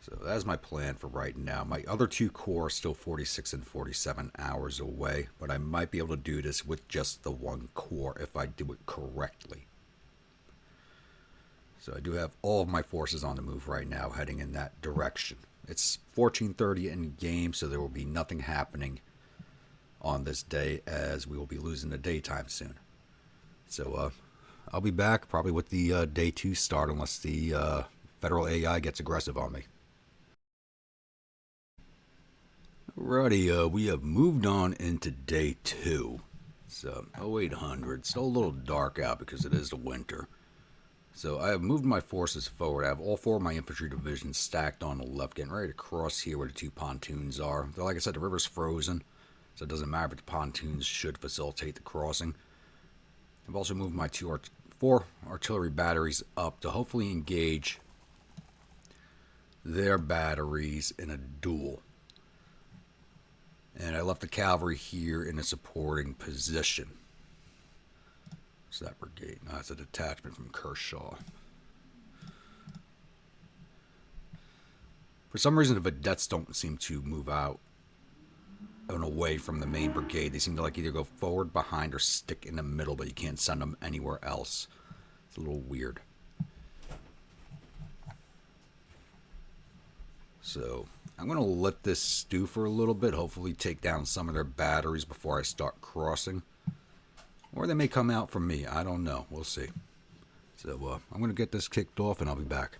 So that's my plan for right now. My other two corps are still 46 and 47 hours away, but I might be able to do this with just the one corps if I do it correctly. So I do have all of my forces on the move right now, heading in that direction. It's 14:30 in game, so there will be nothing happening on this day, as we will be losing the daytime soon. So I'll be back probably with the day 2 start, unless the federal AI gets aggressive on me. Alrighty, we have moved on into day 2. It's 0800. Still a little dark out because it is the winter. So I have moved my forces forward. I have all 4 of my infantry divisions stacked on the left, getting ready to cross here where the 2 pontoons are. But like I said, the river's frozen, so it doesn't matter, but the pontoons should facilitate the crossing. I've also moved my 4 artillery batteries up to hopefully engage their batteries in a duel. And I left the cavalry here in a supporting position. What's that brigade? No, it's a detachment from Kershaw. For some reason, the vedettes don't seem to move out and away from the main brigade. They seem to like either go forward, behind, or stick in the middle, but you can't send them anywhere else. It's a little weird. So I'm going to let this stew for a little bit, hopefully take down some of their batteries before I start crossing. Or they may come out from me. I don't know. We'll see. So I'm going to get this kicked off and I'll be back.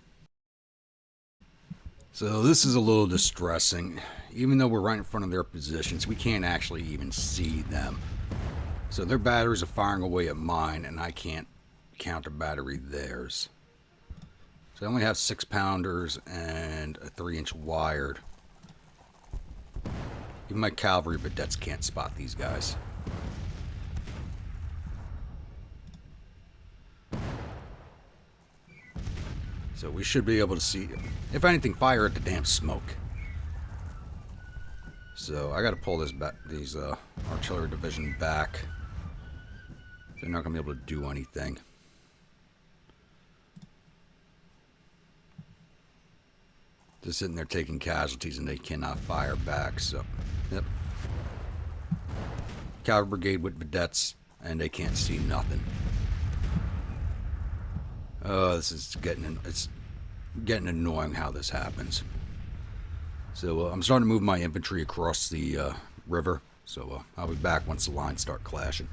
So this is a little distressing. Even though we're right in front of their positions, we can't actually even see them. So their batteries are firing away at mine, and I can't counter battery theirs. So I only have 6-pounders and a 3-inch wired. Even my cavalry vedettes can't spot these guys. So we should be able to see, if anything, fire at the damn smoke. So I got to pull these artillery division back. They're not going to be able to do anything. Just sitting there taking casualties, and they cannot fire back. So, yep. Cavalry brigade with vedettes, and they can't see nothing. This is getting annoying how this happens. So I'm starting to move my infantry across the river. So I'll be back once the lines start clashing.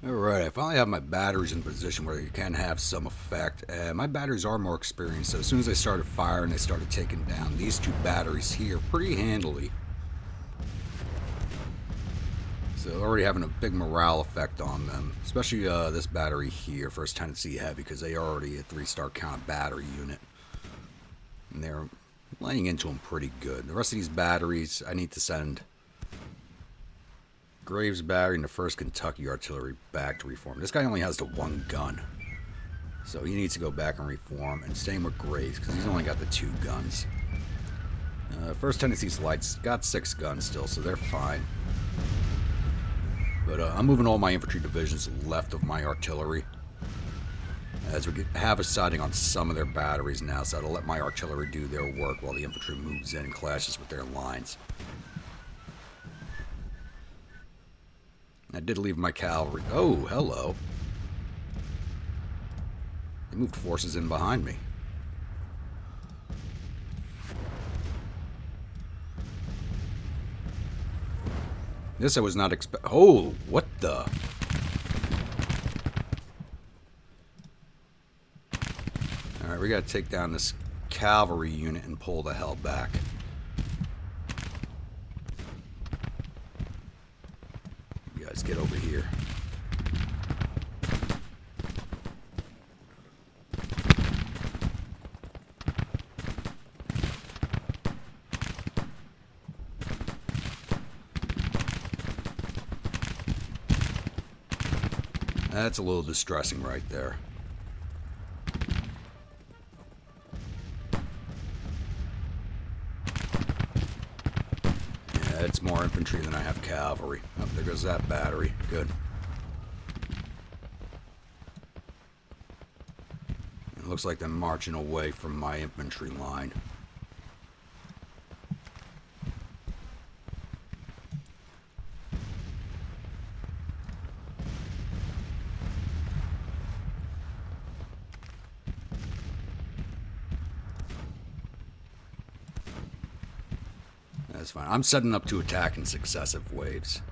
Alright, I finally have my batteries in position where they can have some effect. And my batteries are more experienced, so as soon as they started firing, they started taking down these 2 batteries here pretty handily. So already having a big morale effect on them. Especially this battery here, First Tennessee Heavy, because they are already a 3-star count battery unit. And they're laying into them pretty good. The rest of these batteries, I need to send Graves Battery and the 1st Kentucky Artillery back to reform. This guy only has the 1 gun. So he needs to go back and reform. And same with Graves, because he's only got the 2 guns. 1st Tennessee's Lights got 6 guns still, so they're fine. But I'm moving all my infantry divisions left of my artillery, as we have a sighting on some of their batteries now, so that'll let my artillery do their work while the infantry moves in and clashes with their lines. I did leave my cavalry. Oh, hello. They moved forces in behind me. This I was not expect. Oh, what the? Alright, we gotta take down this cavalry unit and pull the hell back. You guys Let's get over here. That's a little distressing right there. Yeah, it's more infantry than I have cavalry. Oh, there goes that battery. Good. It looks like they're marching away from my infantry line. That's fine. I'm setting up to attack in successive waves.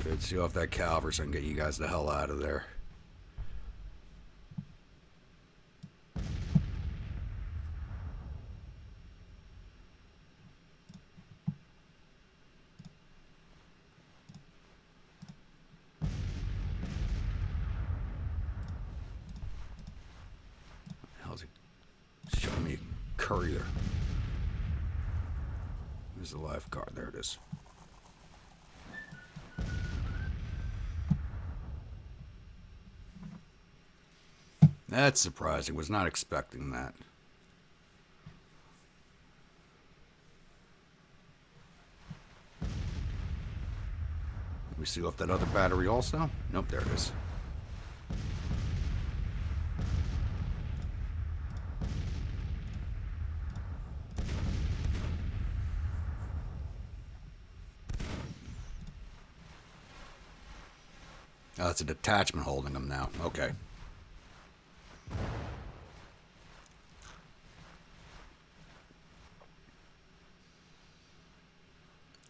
Good. See off that cavalry so I can get you guys the hell out of there. Show me a courier. There's the life card. There it is. That's surprising. Was not expecting that. Let me see off that other battery also. Nope, there it is. Oh, it's a detachment holding them now. Okay.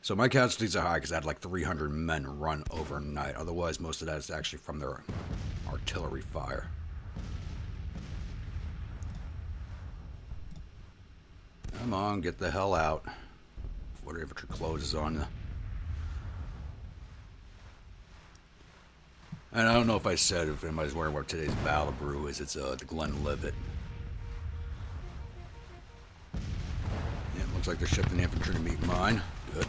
So my casualties are high because I had like 300 men run overnight. Otherwise, most of that is actually from their artillery fire. Come on, get the hell out. Before infantry closes on you. And I don't know if I said, if anybody's wondering what today's battle brew is, it's the Glenlivet. Yeah, it looks like they're shifting infantry to meet mine. Good.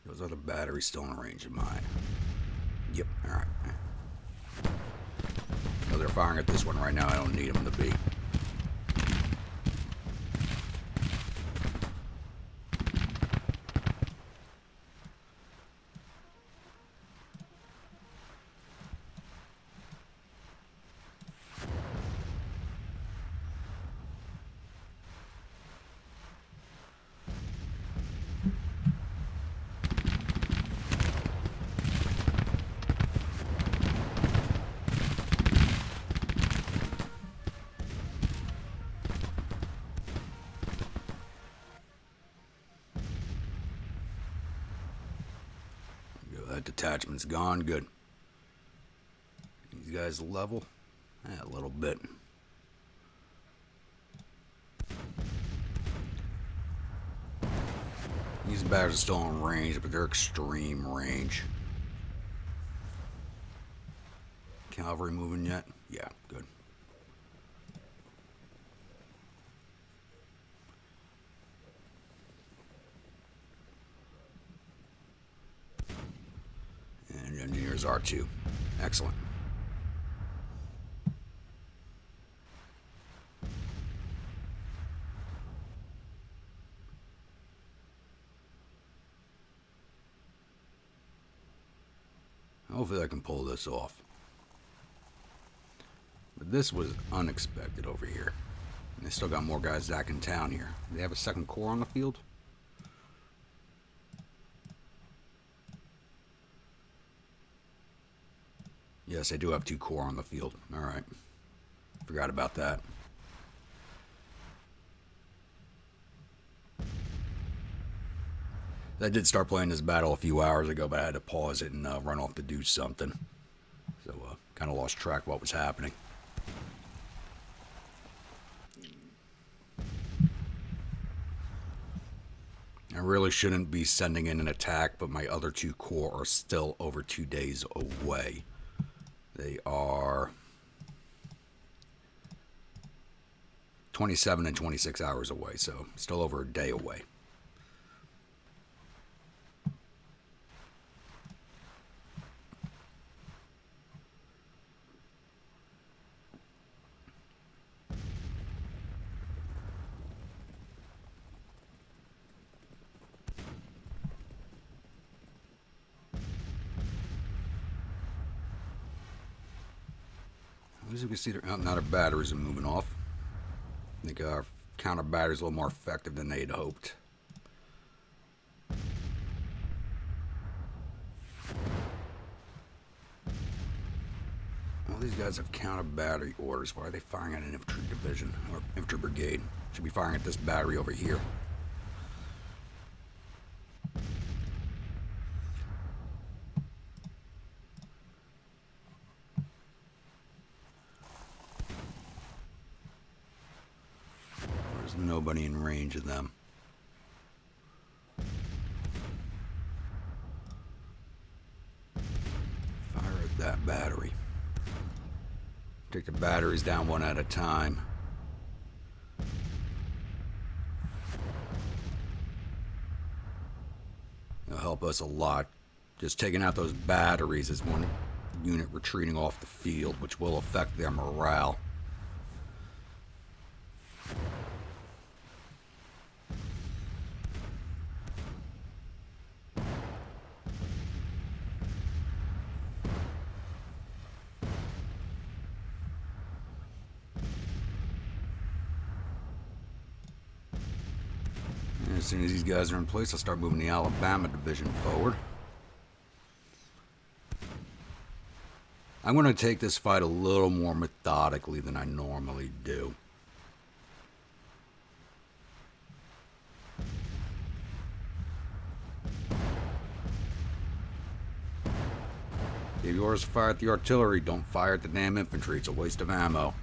Those other batteries still in range of mine. Yep, alright. No, they're firing at this one right now. I don't need them to be. That detachment's gone. Good. These guys level? Yeah, a little bit. These batteries are still in range, but they're extreme range. Cavalry moving yet? Yeah, good. And engineers are too. Excellent. Hopefully I can pull this off. But this was unexpected over here. And they still got more guys back in town here. They have a second corps on the field? Yes, I do have 2 corps on the field. Alright. Forgot about that. I did start playing this battle a few hours ago, but I had to pause it and run off to do something. So, kind of lost track of what was happening. I really shouldn't be sending in an attack, but my other 2 corps are still over 2 days away. They are 27 and 26 hours away, so still over a day away. As you can see, now our batteries are moving off. I think our counter batteries are a little more effective than they had hoped. Well, these guys have counter battery orders. Why are they firing at an infantry division or infantry brigade? Should be firing at this battery over here. There's nobody in range of them. Fire at that battery. Take the batteries down one at a time. It'll help us a lot. Just taking out those batteries is one unit retreating off the field, which will affect their morale. As soon as these guys are in place, I'll start moving the Alabama division forward. I'm going to take this fight a little more methodically than I normally do. Give yours fire at the artillery, don't fire at the damn infantry, it's a waste of ammo.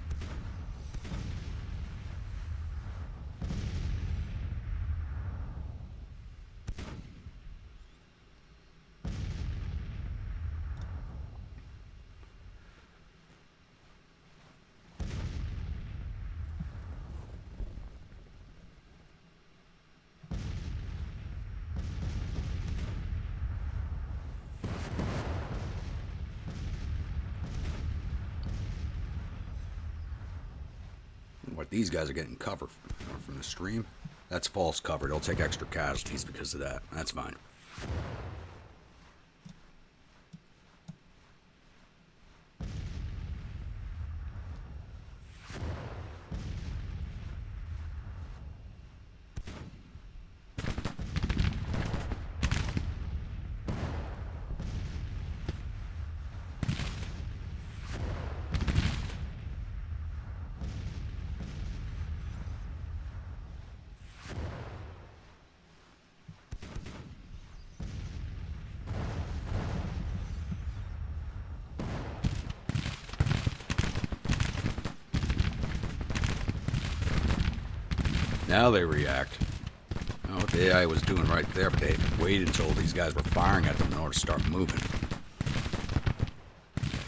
What these guys are getting cover from the stream, that's false cover. They'll take extra casualties because of that. That's fine. Now they react. I don't know what the AI was doing right there, but they waited until these guys were firing at them in order to start moving.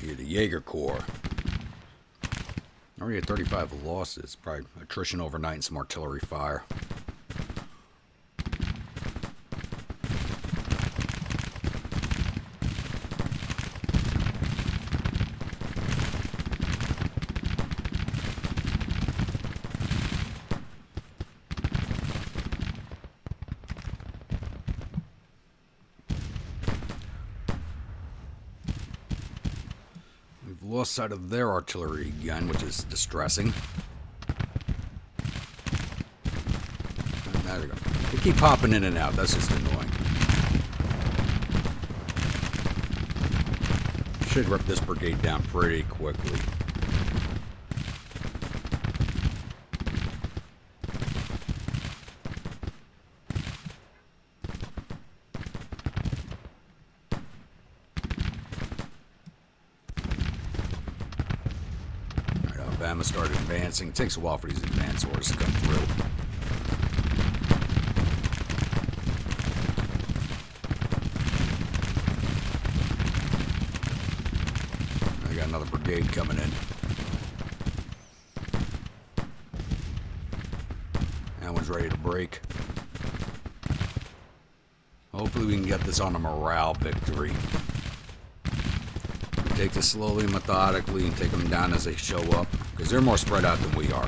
Here, the Jaeger Corps. Already at 35 losses. Probably attrition overnight and some artillery fire. Lost sight of their artillery again, which is distressing. There we go. They keep popping in and out. That's just annoying. Should rip this brigade down pretty quickly. Alabama started advancing. It takes a while for these advance orders to come through. I got another brigade coming in. That one's ready to break. Hopefully we can get this on a morale victory. Take this slowly and methodically and take them down as they show up, because they're more spread out than we are.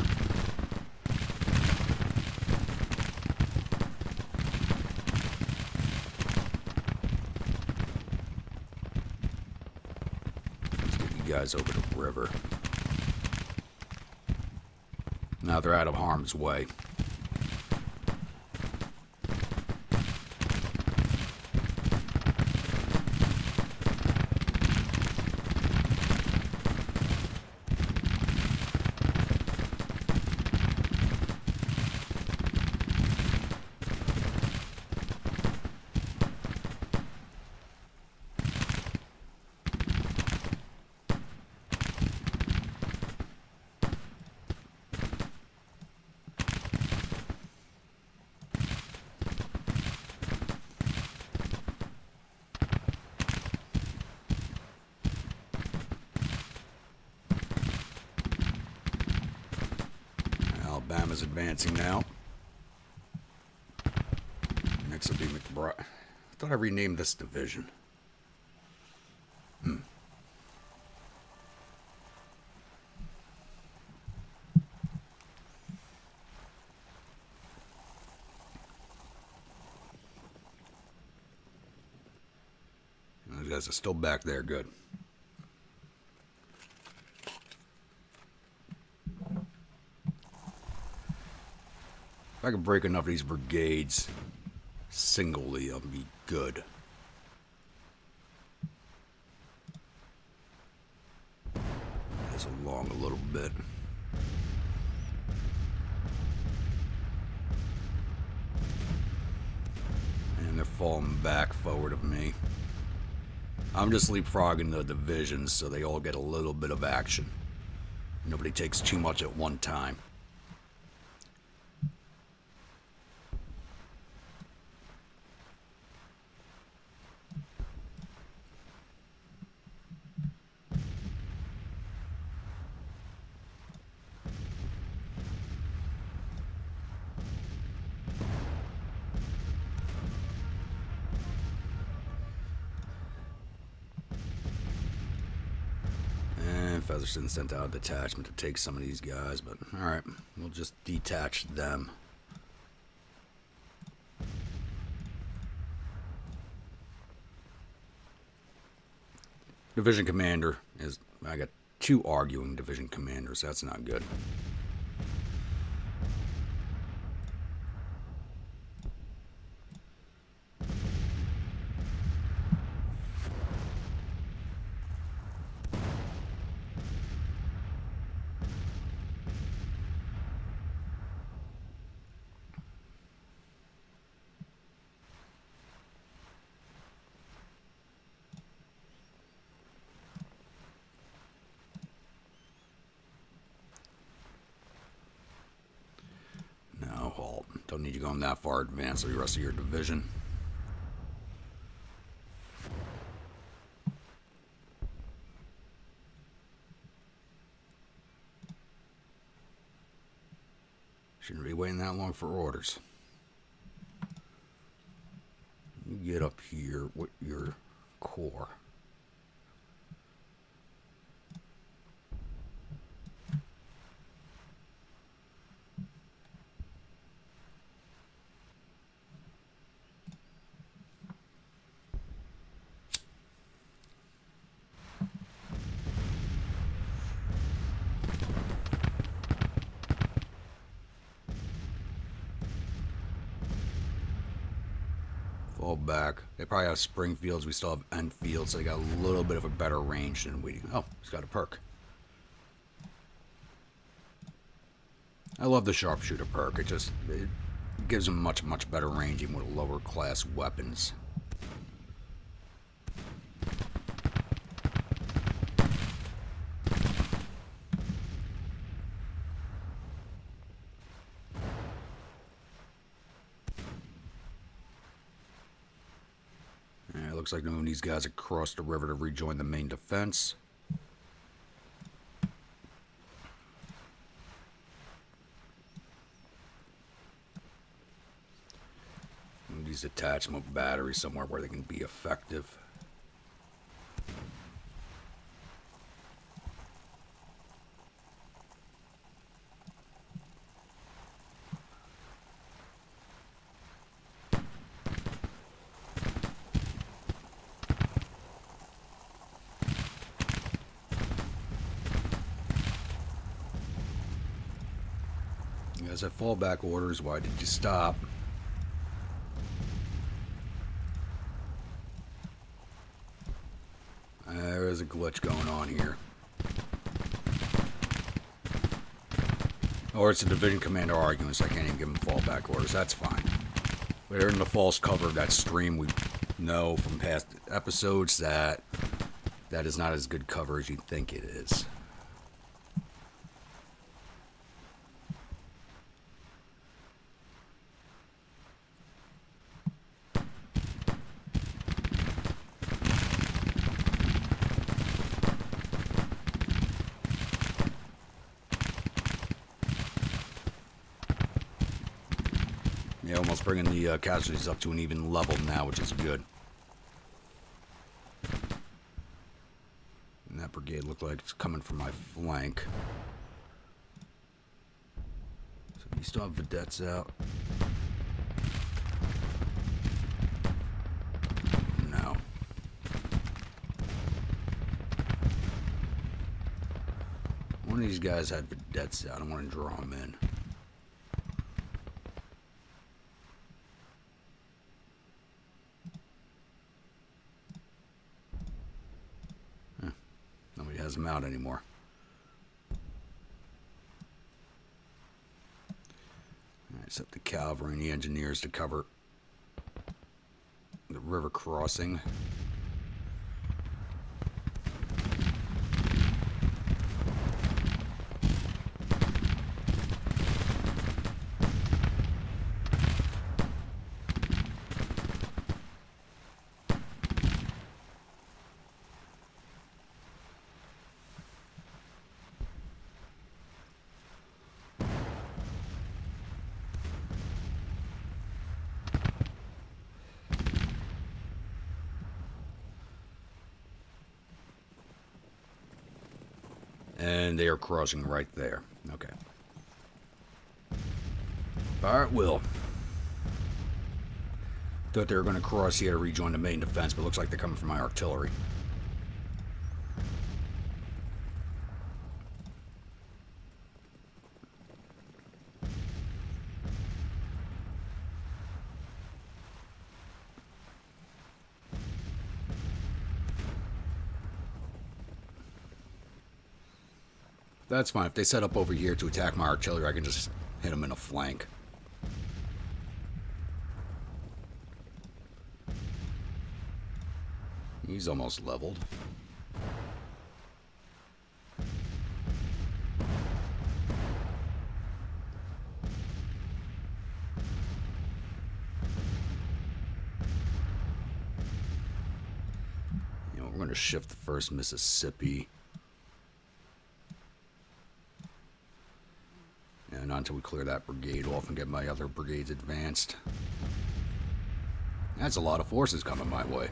Let's get you guys over the river. Now they're out of harm's way. Alabama's advancing now. Next will be McBride. I thought I renamed this division. Those guys are still back there. Good. If I could break enough of these brigades singly, I'll be good. This along a little bit. And they're falling back forward of me. I'm just leapfrogging the divisions so they all get a little bit of action. Nobody takes too much at one time. Featherston sent out a detachment to take some of these guys, but alright, we'll just detach them. Division commander is... I got 2 arguing division commanders. That's not good. Don't need you going that far advanced with the rest of your division. Shouldn't be waiting that long for orders. You get up here with your corps. Fall back. They probably have Springfields. We still have Enfield, so they got a little bit of a better range than we do. Oh, he's got a perk. I love the sharpshooter perk. It gives him much better ranging with lower class weapons. Looks like moving these guys across the river to rejoin the main defense. Move these attachment batteries somewhere where they can be effective. As I fallback orders, why did you stop? There is a glitch going on here. Or it's a division commander arguing, so I can't even give them fallback orders. That's fine. But they're in the false cover of that stream. We know from past episodes that that is not as good cover as you think it is. Yeah, almost bringing the casualties up to an even level now, which is good. And that brigade looked like it's coming from my flank. So you still have vedettes out? No. One of these guys had vedettes out. I want to draw them in. Nobody has them out anymore. Alright, set the cavalry and the engineers to cover the river crossing. And they are crossing right there. Okay. Fire at will. Thought they were going to cross here to rejoin the main defense, but looks like they're coming from my artillery. That's fine. If they set up over here to attack my artillery, I can just hit them in a flank. He's almost leveled. You know, we're going to shift the 1st Mississippi. And not until we clear that brigade off and get my other brigades advanced. That's a lot of forces coming my way.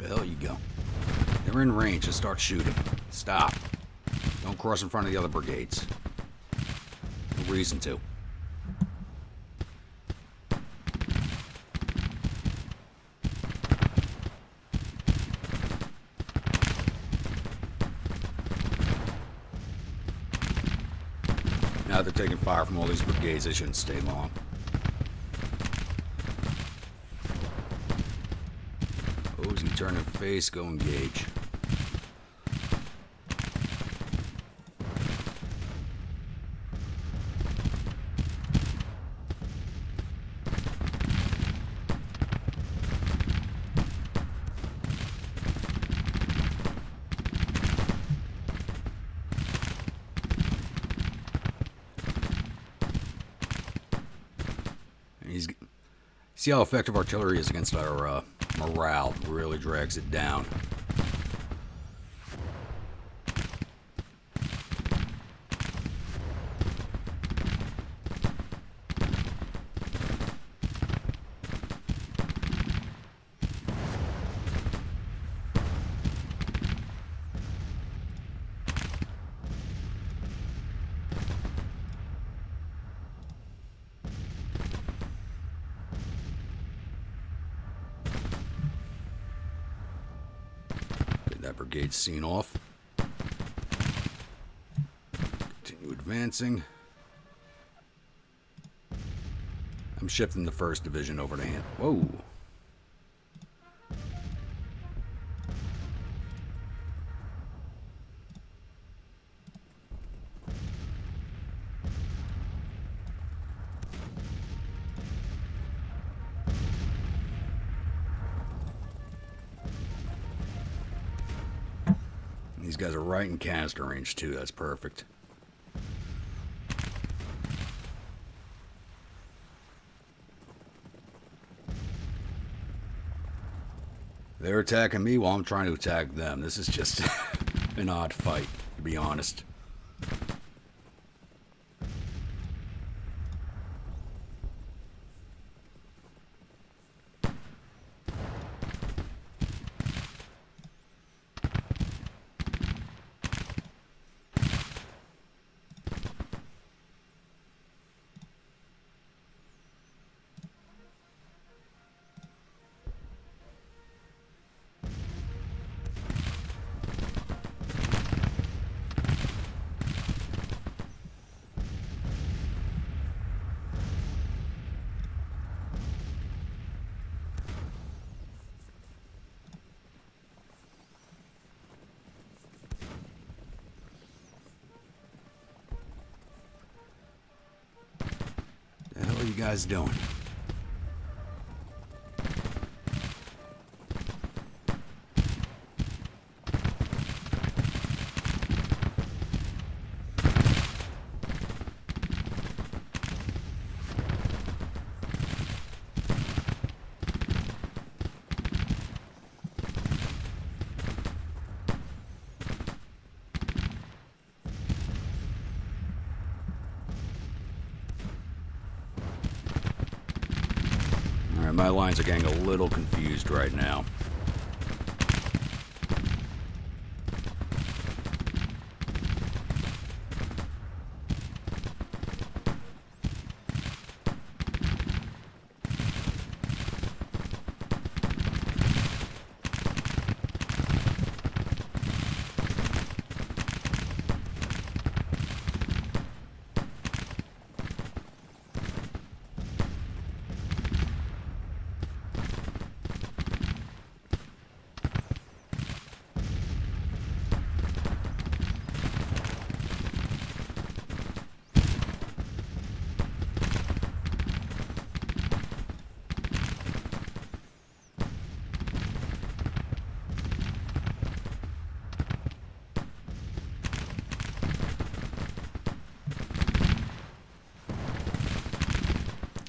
There you go. They're in range. Just start shooting. Stop. Don't cross in front of the other brigades. No reason to. Now they're taking fire from all these brigades. They shouldn't stay long. Turn and face, go engage. See how effective artillery is against our morale. Really drags it down. That brigade's seen off. Continue advancing. I'm shifting the 1st Division over to hand. Whoa. These guys are right in canister range too. That's perfect. They're attacking me while I'm trying to attack them. This is just an odd fight, to be honest. What are you guys doing? My lines are getting a little confused right now.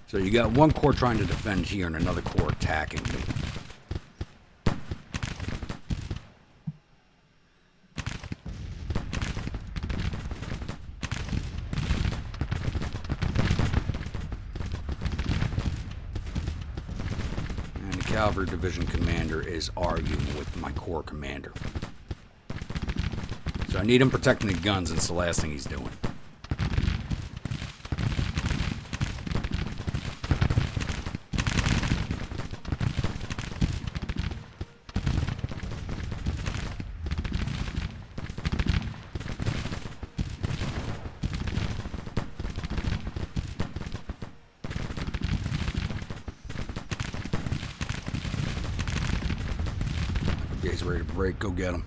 So you got one corps trying to defend here and another corps attacking me. And the cavalry division commander is arguing with my corps commander. So I need him protecting the guns, and it's the last thing he's doing. he's ready to break. Go get him.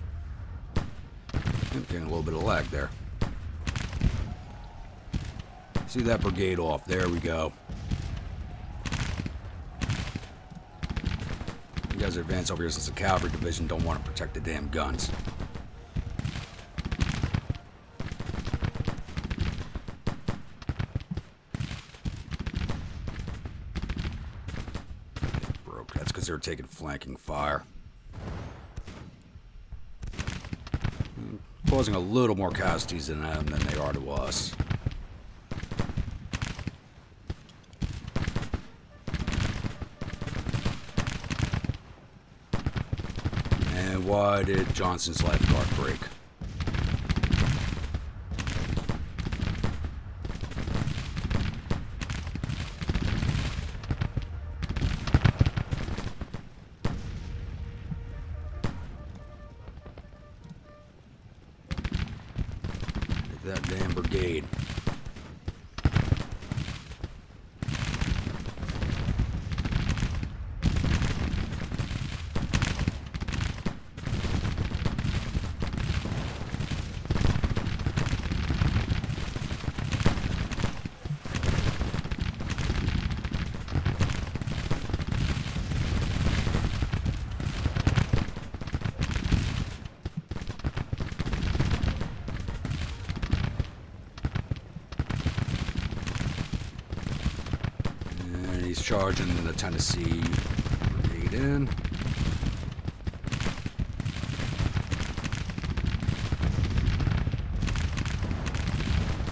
Getting a little bit of lag there. See that brigade off. There we go. You guys advance over here since the cavalry division don't want to protect the damn guns. It broke. That's because they were taking flanking fire. Causing a little more casualties in them than they are to us. And why did Johnson's lifeguard break? That damn brigade. Charging the Tennessee brigade in.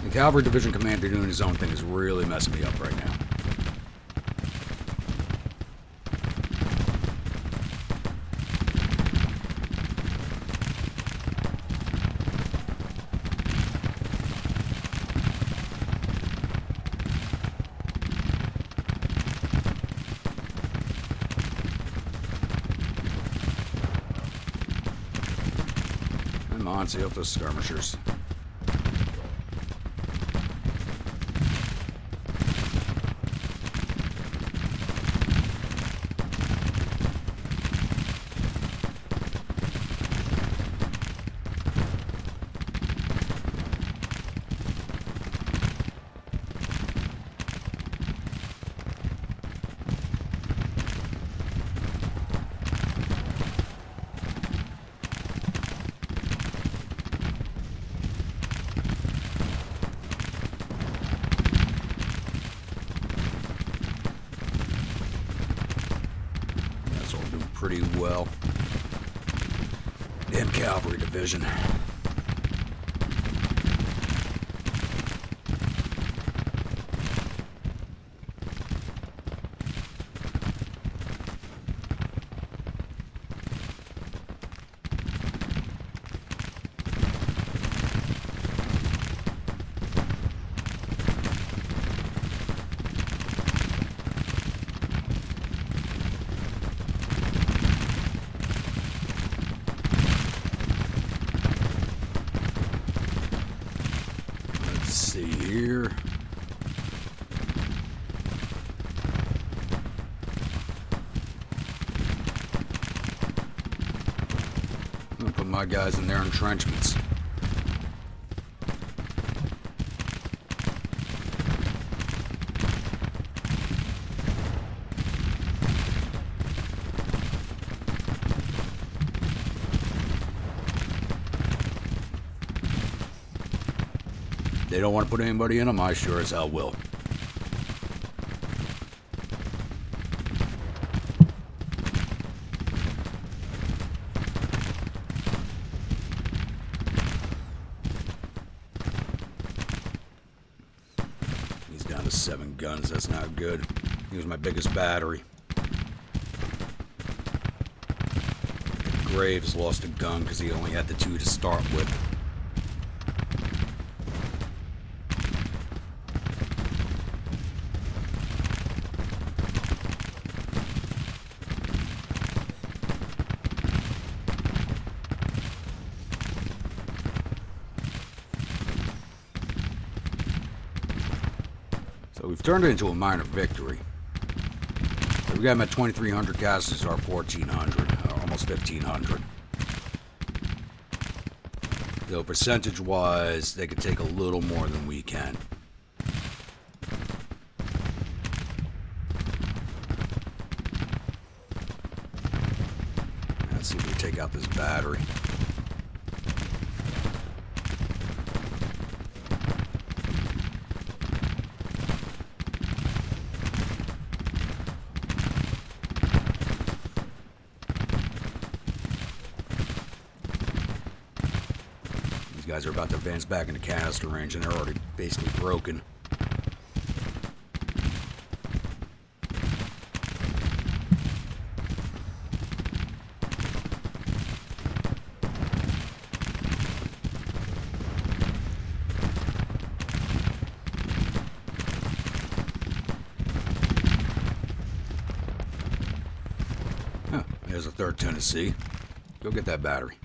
The cavalry division commander doing his own thing is really messing me up right now. See up those skirmishers. Pretty well. Damn cavalry division. See here. I'm gonna put my guys in their entrenchments. They don't want to put anybody in them, I sure as hell will. He's down to 7 guns, that's not good. He was my biggest battery. Graves lost a gun because he only had the 2 to start with. So we've turned it into a minor victory. So we got him at 2,300 casualties, our 1,400, almost 1,500. Though percentage-wise, they could take a little more than we can. Let's see if we take out this battery. Guys are about to advance back into canister range, and they're already basically broken. Huh, there's a 3rd Tennessee. Go get that battery.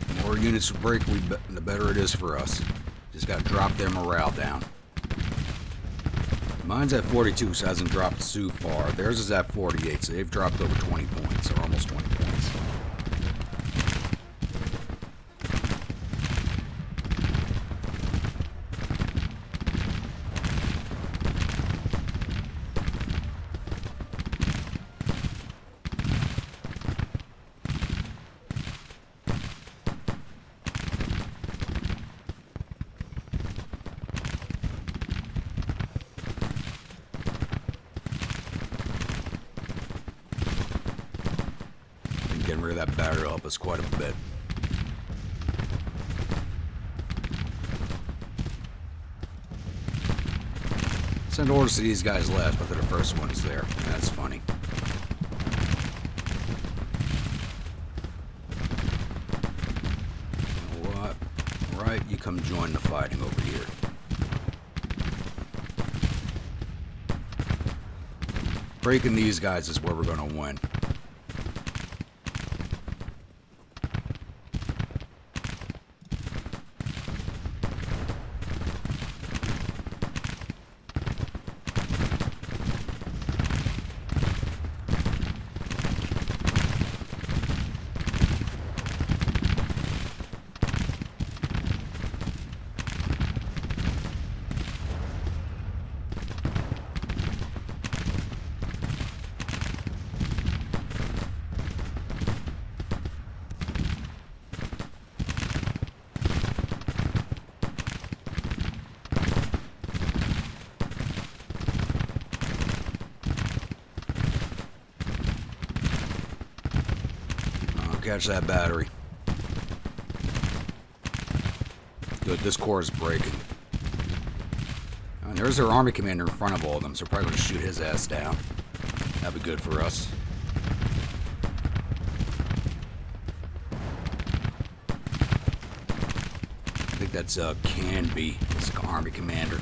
The more units break, the better it is for us. Just got to drop their morale down. Mine's at 42, so it hasn't dropped too far. Theirs is at 48, so they've dropped over 20 points, or almost 20 points. Getting rid of that battery will help us quite a bit. Send orders to these guys last, but they're the first ones there. That's funny. You know what? Right, you come join the fighting over here. Breaking these guys is where we're going to win. Catch that battery. Good, this core is breaking. And there's their army commander in front of all of them, so we're probably going to shoot his ass down. That'd be good for us. I think that's Canby, this army commander.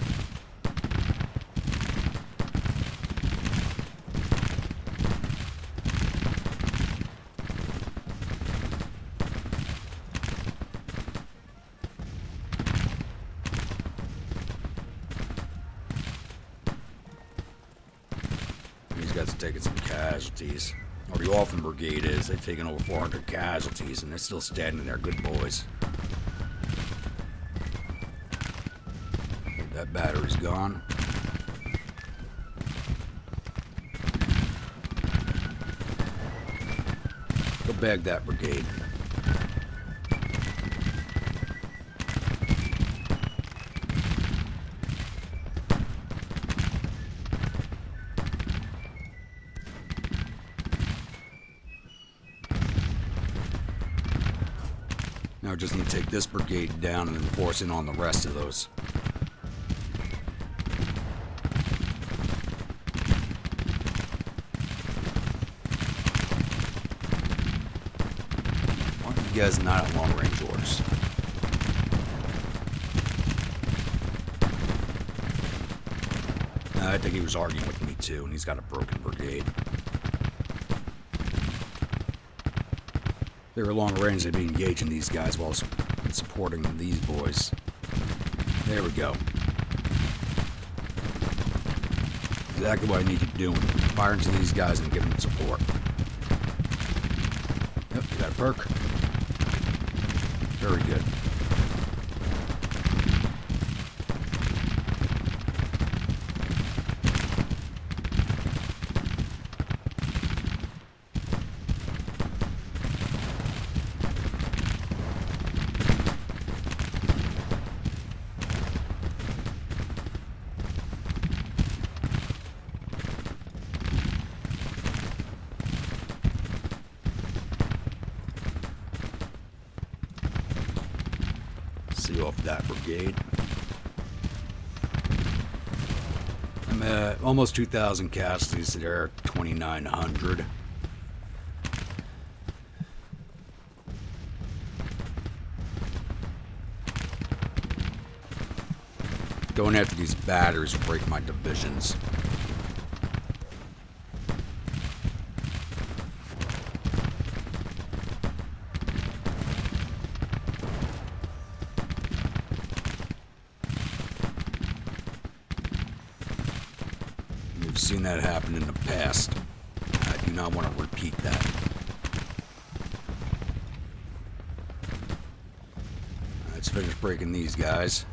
Guys are taking some casualties. Or the Orphan Brigade is. They've taken over 400 casualties, and they're still standing there. Good boys. That battery's gone. Go bag that brigade. Now we just need to take this brigade down and then force in on the rest of those. Why are you guys not at long range orders? I think he was arguing with me too, and he's got a broken brigade. They were long range, they'd be engaging these guys while supporting these boys. There we go. exactly what I need to do. Fire into these guys and give them support. Yep, you got a perk. Very good. Off that brigade. I'm at almost 2,000 casualties. They're 2,900. Going after these batteries will break my divisions. Seen that happen in the past. I do not want to repeat that. Let's finish breaking these guys.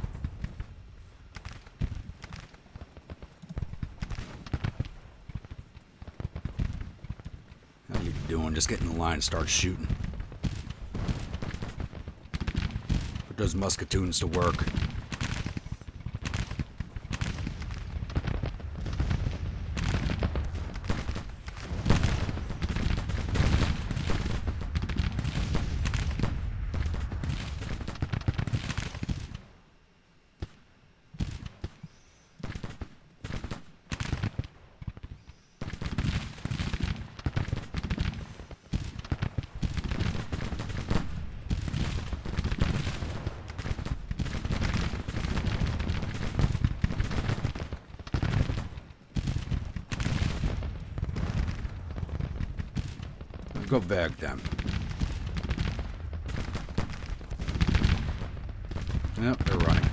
How you doing? Just get in the line and start shooting. Put those musketoons to work. Go back them. Yep, they're running.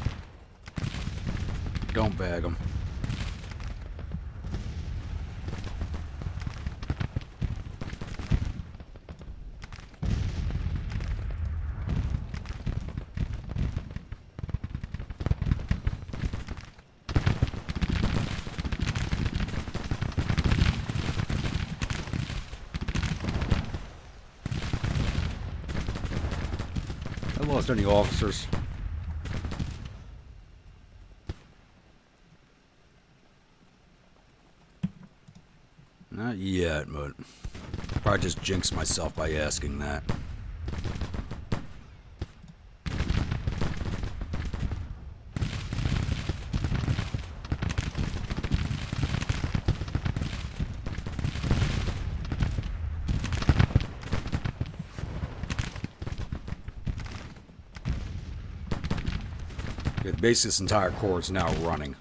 Don't bag them. Lost any officers? Not yet, but probably just jinxed myself by asking that. Basically, this entire corps is now running.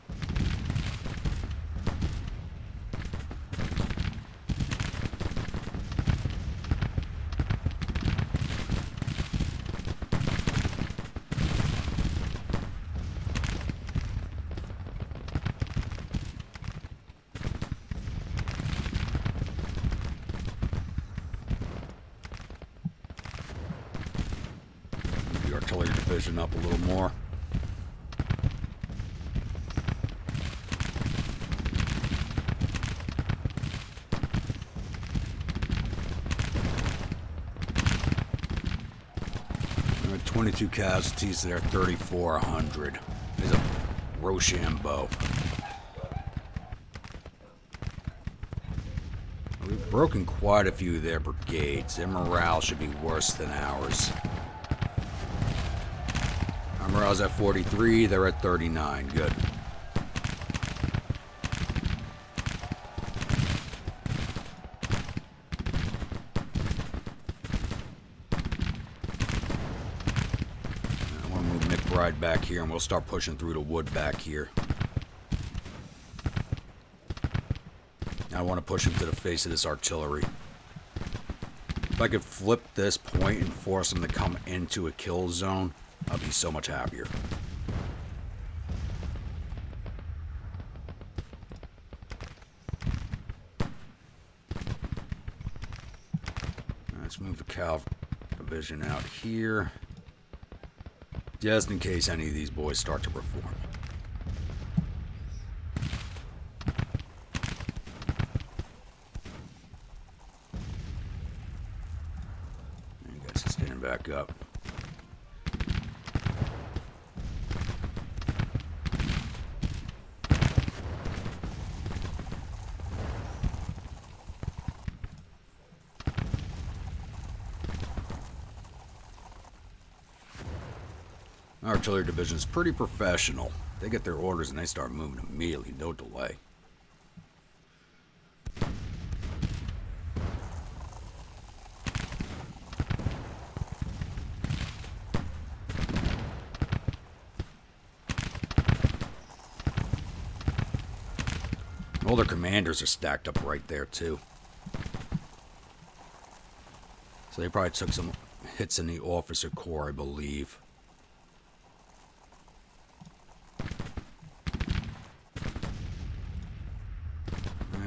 The artillery division up a little more. There are 22 casualties there, 3,400. There's a Rochambeau. We've broken quite a few of their brigades. Their morale should be worse than ours. Our morale's at 43, they're at 39. Good. I want to move McBride back here, and we'll start pushing through the wood back here. I want to push him to the face of this artillery. If I could flip this point and force him to come into a kill zone, I'd be so much happier. Cav division out here, just in case any of these boys start to reform. You guys are standing back up. Artillery division is pretty professional. They get their orders and they start moving immediately, no delay. All their commanders are stacked up right there too. So they probably took some hits in the officer corps, I believe.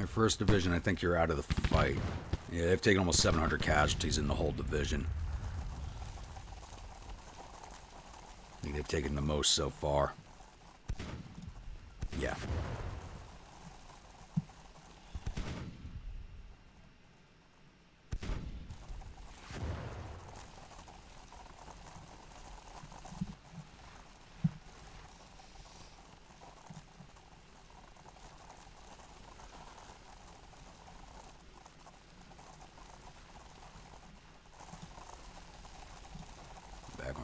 First division, I think you're out of the fight. Yeah, they've taken almost 700 casualties in the whole division. I think they've taken the most so far. Yeah.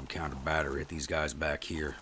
Counter battery at these guys back here.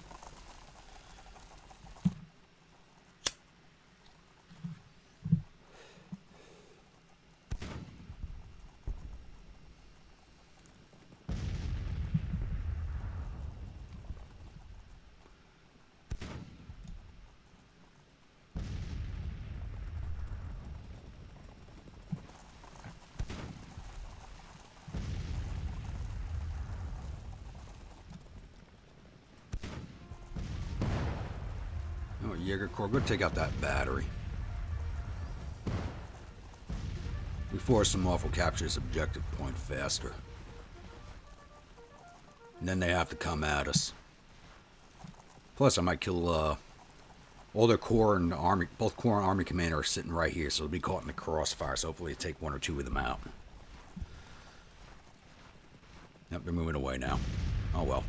Jaeger Corps, go take out that battery. We force them off, we'll capture this objective point faster. And then they have to come at us. Plus, I might kill all their Corps and Army, both Corps and Army commander are sitting right here, so they'll be caught in the crossfire, so hopefully take one or two of them out. Yep, they're moving away now. Oh well.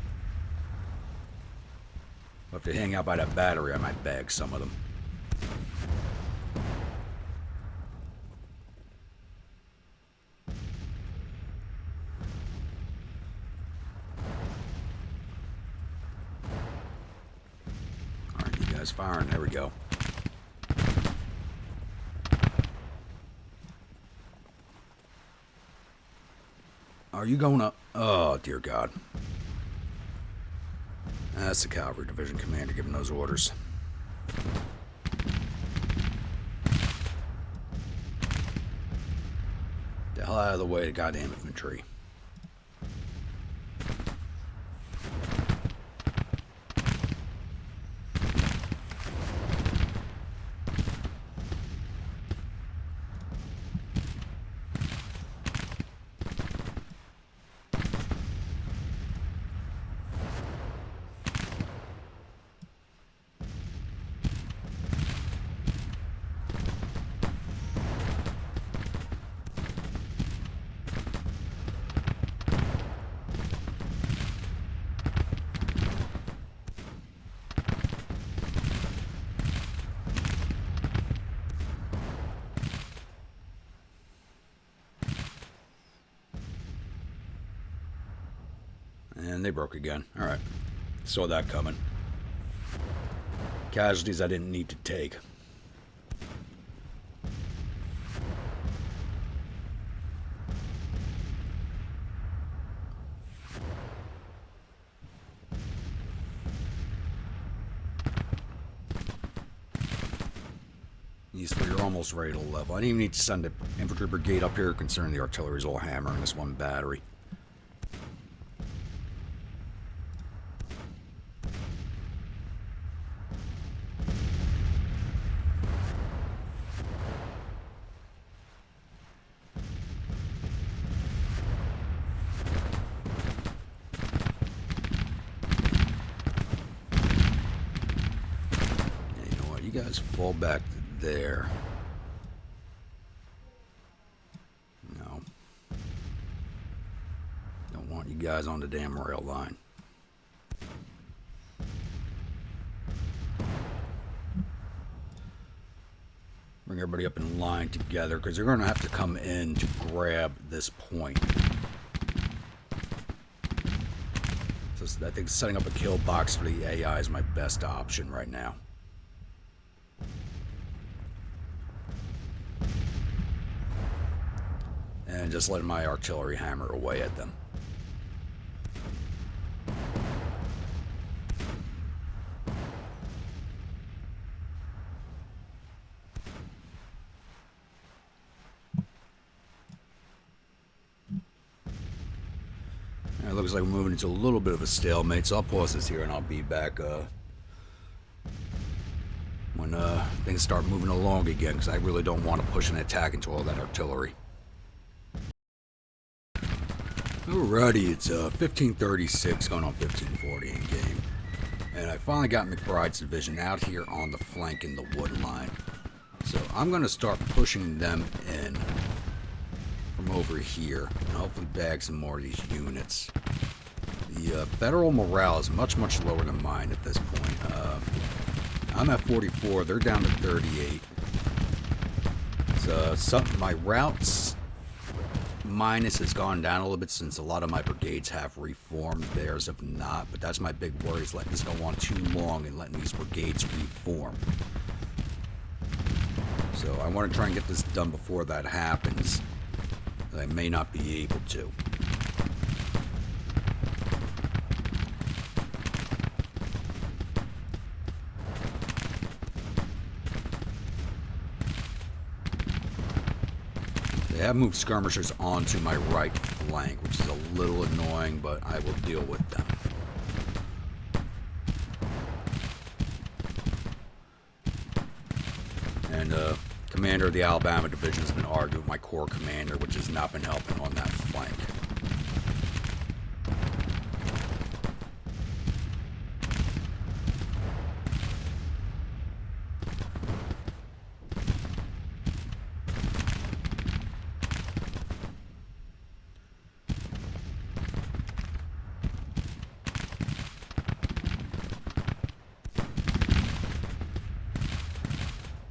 If they hang out by that battery, I might bag some of them. Alright, you guys firing. There we go. Are you going up? Oh, dear God. That's the cavalry division commander giving those orders. The hell out of the way, goddamn infantry. And they broke again. Alright. Saw that coming. Casualties I didn't need to take. These three are almost ready to level. I didn't even need to send an infantry brigade up here considering the artillery's all hammering this one battery. guys fall back to there. No. Don't want you guys on the damn rail line. Bring everybody up in line together, because they're going to have to come in to grab this point. So I think setting up a kill box for the AI is my best option right now. And just letting my artillery hammer away at them. It looks like we're moving into a little bit of a stalemate, so I'll pause this here and I'll be back when things start moving along again, because I really don't want to push an attack into all that artillery. Alrighty, it's 1536 going on 1540 in game. And I finally got McBride's division out here on the flank in the wood line. So I'm going to start pushing them in from over here and hopefully bag some more of these units. The federal morale is much lower than mine at this point. I'm at 44, they're down to 38. So my routes minus has gone down a little bit since a lot of my brigades have reformed. Theirs have not, but that's my big worry, is letting this go on too long and letting these brigades reform. So I want to try and get this done before that happens. I may not be able to. They have moved skirmishers onto my right flank, which is a little annoying, but I will deal with them. And commander of the Alabama division has been arguing with my corps commander, which has not been helping on that flank.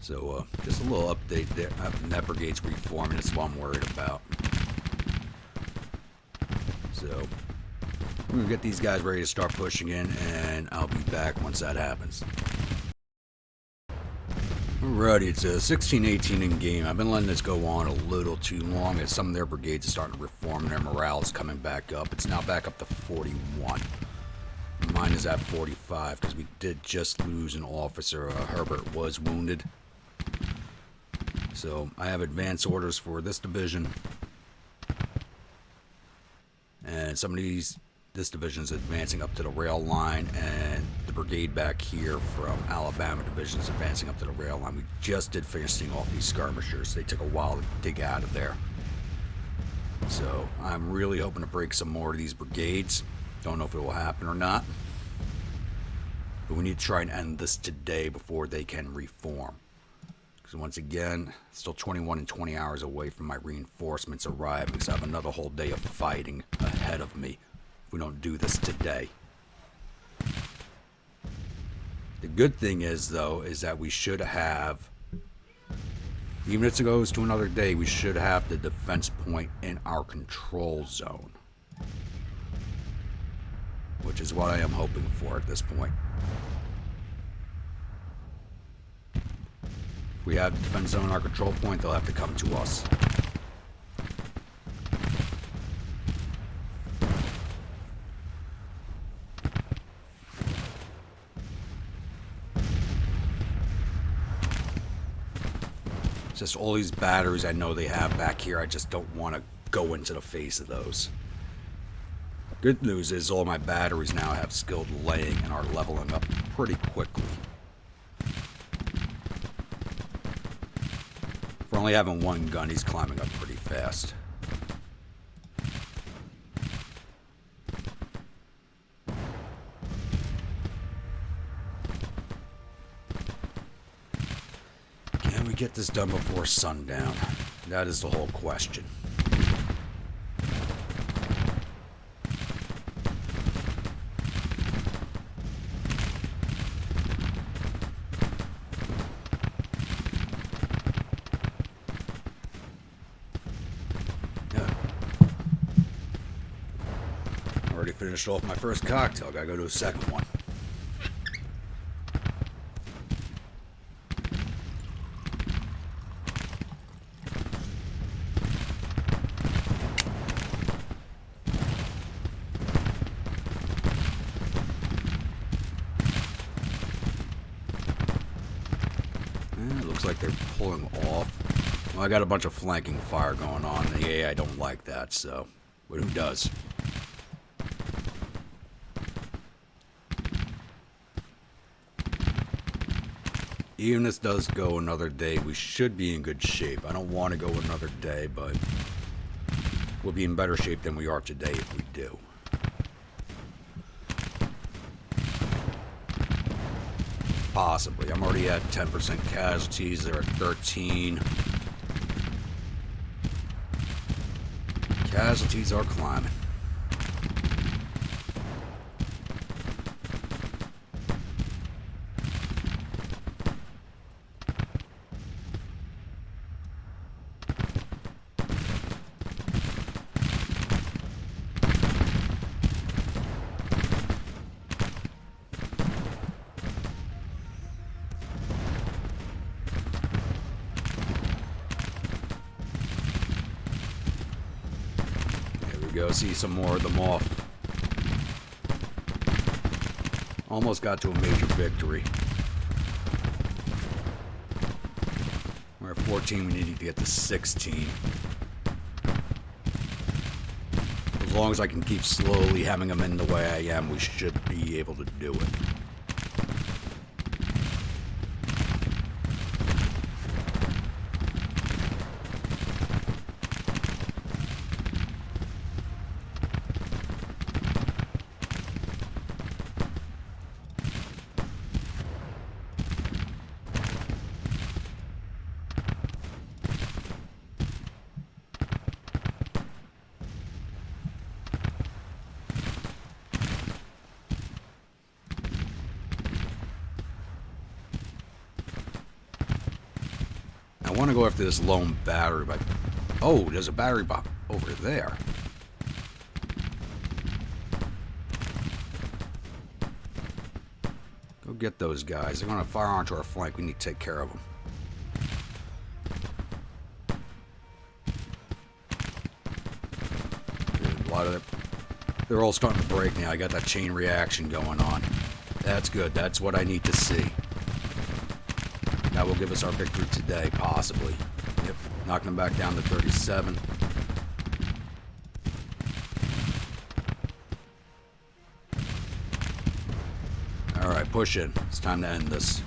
So, just a little update there. That brigade's reforming. That's what I'm worried about. So, we're going to get these guys ready to start pushing in, and I'll be back once that happens. Alrighty, it's 16-18 in game. I've been letting this go on a little too long as some of their brigades are starting to reform and their morale is coming back up. It's now back up to 41. Mine is at 45 because we did just lose an officer. Herbert was wounded. So I have advance orders for this division. And this division is advancing up to the rail line, and the brigade back here from Alabama division is advancing up to the rail line. We just did finish seeing off these skirmishers. They took a while to dig out of there. So I'm really hoping to break some more of these brigades. Don't know if it will happen or not. But we need to try and end this today before they can reform. Because once again, still 21 and 20 hours away from my reinforcements arriving, so I have another whole day of fighting ahead of me if we don't do this today. The good thing is, though, is that we should have, even if it goes to another day, we should have the defense point in our control zone. Which is what I am hoping for at this point. If we have the defense zone in our control point, they'll have to come to us. It's just all these batteries I know they have back here. I just don't want to go into the face of those. Good news is all my batteries now have skilled laying and are leveling up pretty quickly. For only having one gun, he's climbing up pretty fast. get this done before sundown? That is the whole question. Already finished off my first cocktail. Gotta go to a second one. Looks like they're pulling off. Well, I got a bunch of flanking fire going on. The AI don't like that, so. But who does? Even if this does go another day, we should be in good shape. I don't want to go another day, but we'll be in better shape than we are today if we do. Possibly. I'm already at 10% casualties. They're at 13. Casualties are climbing. Go see some more of them off. Almost got to a major victory. We're at 14, we need to get to 16. As long as I can keep slowly having them in the way I am, we should be able to do it. I want to go after this lone battery, but... Oh, there's a battery bomb over there. Go get those guys. They're going to fire onto our flank. We need to take care of them. A lot of them, they're all starting to break now. I got that chain reaction going on. That's good. That's what I need to see. That will give us our victory today, possibly. Yep, knocking them back down to 37. Alright, push in. It's time to end this.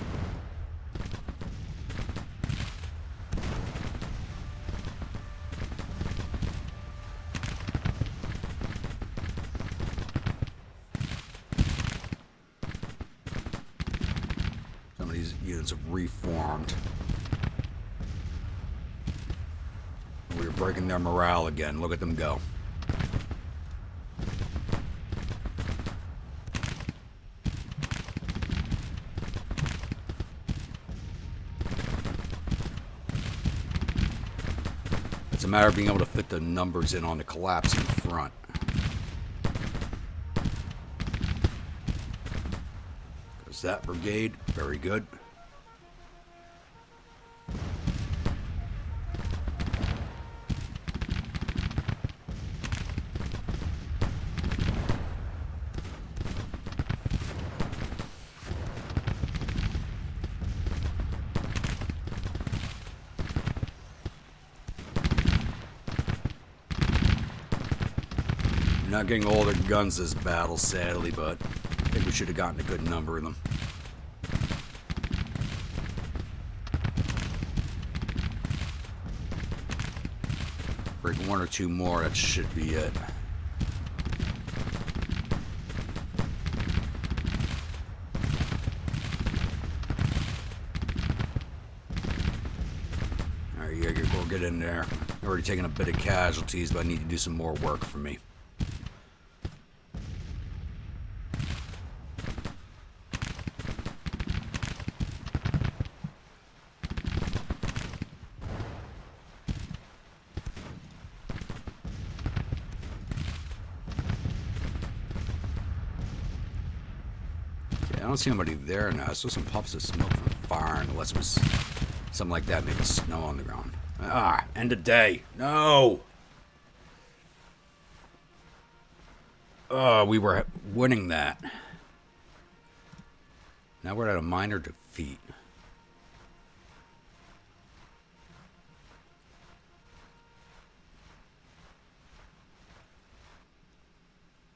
These units have reformed. We're breaking their morale again. Look at them go. It's a matter of being able to fit the numbers in on the collapse in front. That brigade, very good. I'm not getting all their guns this battle, sadly, but I think we should have gotten a good number of them. Break one or two more, that should be it. Yeah, go get in there. Already taking a bit of casualties, but I need to do some more work for me. I don't see anybody there now. I saw some puffs of smoke from fire, unless it was something like that, maybe snow on the ground. Ah, end of day. No! Oh, we were winning that. Now we're at a minor defeat.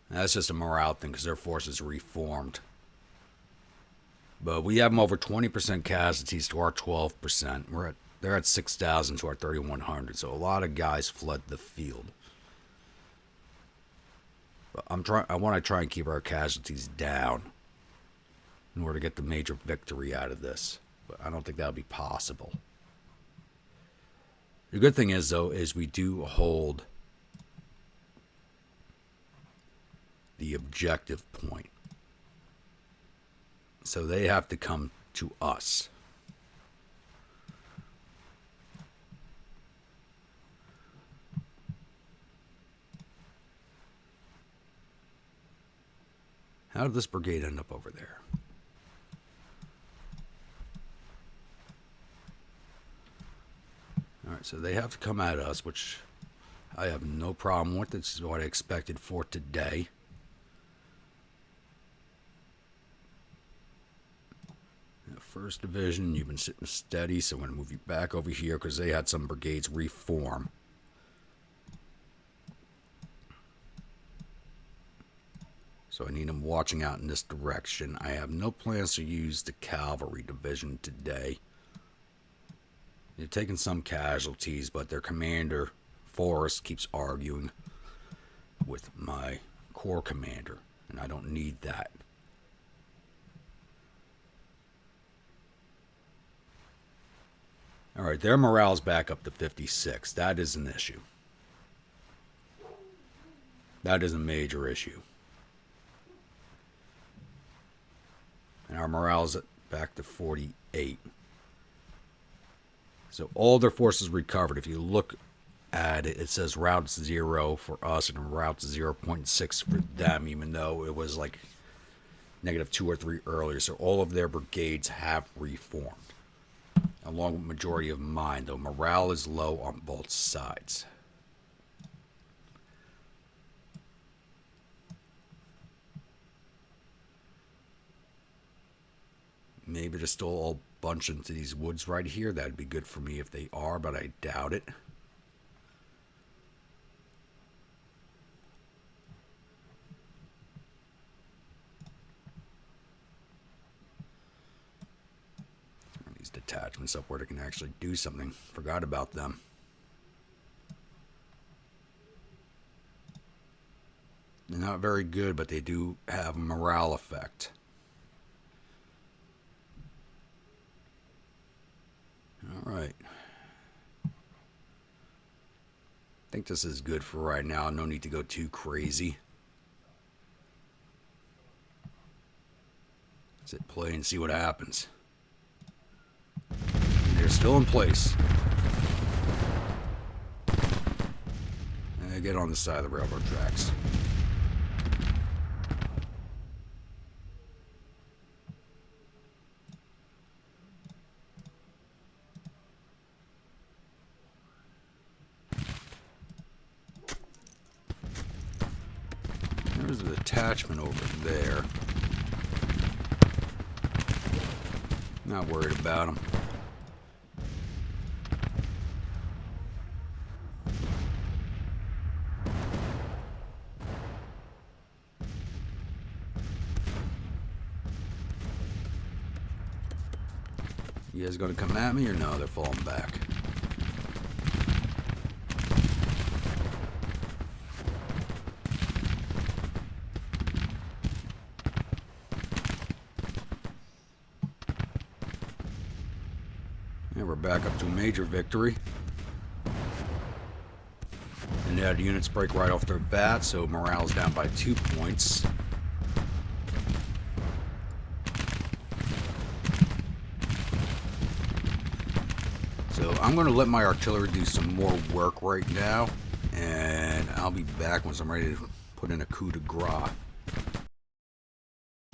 That's just a morale thing because their forces reformed. But we have them over 20% casualties to our 12%. They're at 6,000 to our 3,100. So a lot of guys fled the field. But I want to try and keep our casualties down in order to get the major victory out of this. But I don't think that'll be possible. The good thing is, though, is we do hold the objective point. So they have to come to us. How did this brigade end up over there? Alright, so they have to come at us, which I have no problem with. This is what I expected for today. First Division, you've been sitting steady, so I'm going to move you back over here because they had some brigades reform. So I need them watching out in this direction. I have no plans to use the cavalry division today. They're taking some casualties, but their commander, Forrest, keeps arguing with my corps commander, and I don't need that. Alright, their morale's back up to 56. That is an issue. That is a major issue. And our morale's back to 48. So all their forces recovered. If you look at it, it says route 0 for us and route 0.6 for them, even though it was like -2 or 3 earlier. So all of their brigades have reformed, along with majority of mine, though morale is low on both sides. Maybe they're still all bunched into these woods right here. That'd be good for me if they are, but I doubt it. These detachments up where they can actually do something. Forgot about them. They're not very good, but they do have a morale effect. Alright. I think this is good for right now. No need to go too crazy. Let's hit play and see what happens. They're still in place. And get on the side of the railroad tracks. There's a detachment over there. Not worried about them. You guys gonna come at me or no? They're falling back. And we're back up to a major victory. Yeah, the units break right off their bat, so morale's down by 2 points. So I'm going to let my artillery do some more work right now, and I'll be back once I'm ready to put in a coup de grace.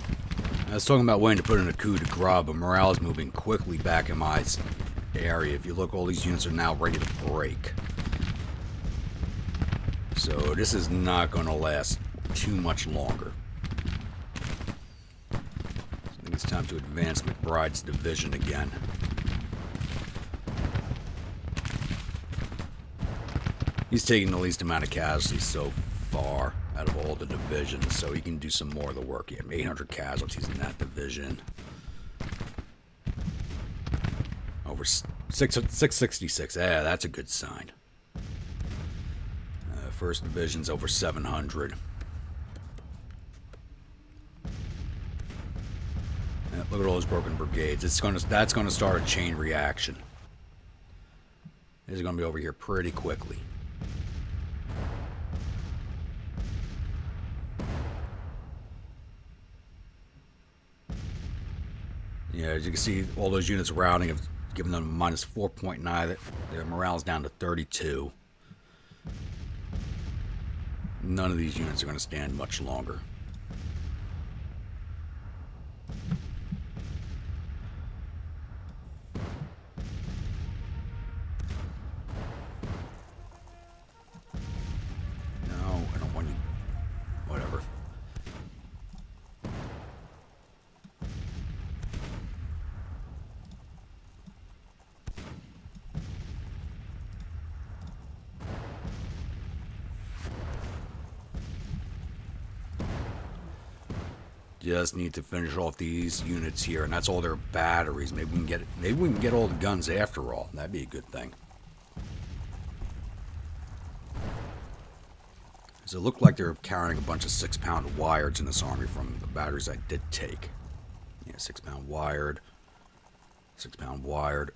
I was talking about waiting to put in a coup de grace, but morale is moving quickly back in my area. If you look, all these units are now ready to break. So this is not going to last too much longer. I think it's time to advance McBride's division again. He's taking the least amount of casualties so far out of all the divisions, so he can do some more of the work. He had 800 casualties in that division. Over 666. Yeah, that's a good sign. First division's over 700. Yeah, look at all those broken brigades. That's gonna start a chain reaction. It's gonna be over here pretty quickly. Yeah, as you can see, all those units routing have given them a minus 4.9. Their morale's down to 32. None of these units are going to stand much longer. No, I don't want you. Whatever. Just need to finish off these units here, and that's all their batteries. Maybe we can get it. Maybe we can get all the guns after all. That'd be a good thing. So it looked like they're carrying a bunch of 6-pound wireds in this army from the batteries I did take. Yeah, 6-pound wired. 6-pound wired.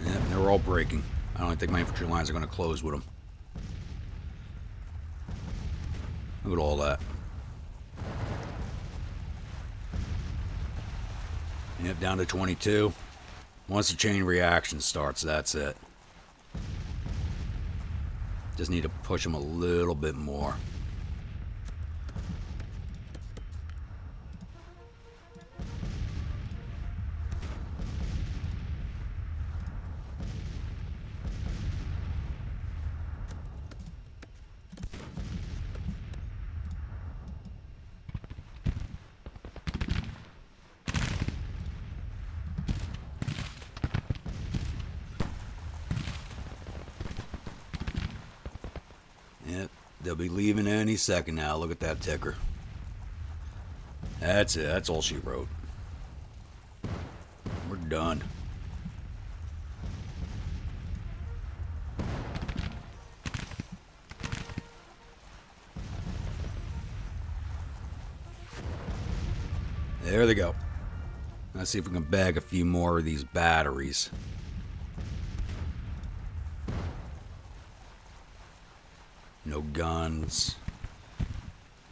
Yeah, they're all breaking. I don't think my infantry lines are going to close with them. Look at all that. Yep, down to 22. Once the chain reaction starts, that's it. Just need to push them a little bit more. Yep, they'll be leaving any second now. Look at that ticker. That's it. That's all she wrote. We're done. There they go. Let's see if we can bag a few more of these batteries. No guns.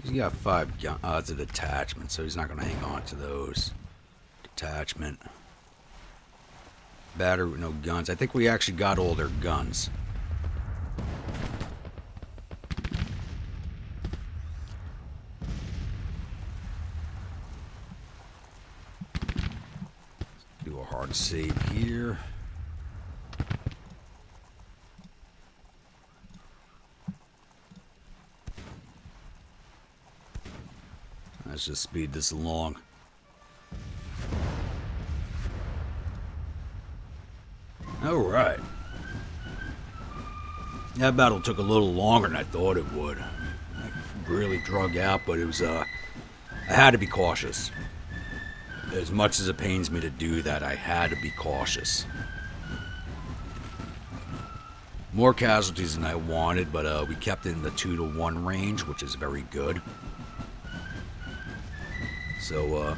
He's got 5 guns. Oh, it's a detachment, so he's not going to hang on to those. Detachment. Battery with no guns. I think we actually got all their guns. Do a hard save here. Let's just speed this along. Alright. That battle took a little longer than I thought it would. I really drug out, but it was, I had to be cautious. As much as it pains me to do that, I had to be cautious. More casualties than I wanted, but we kept it in the 2-to-1 range, which is very good. So,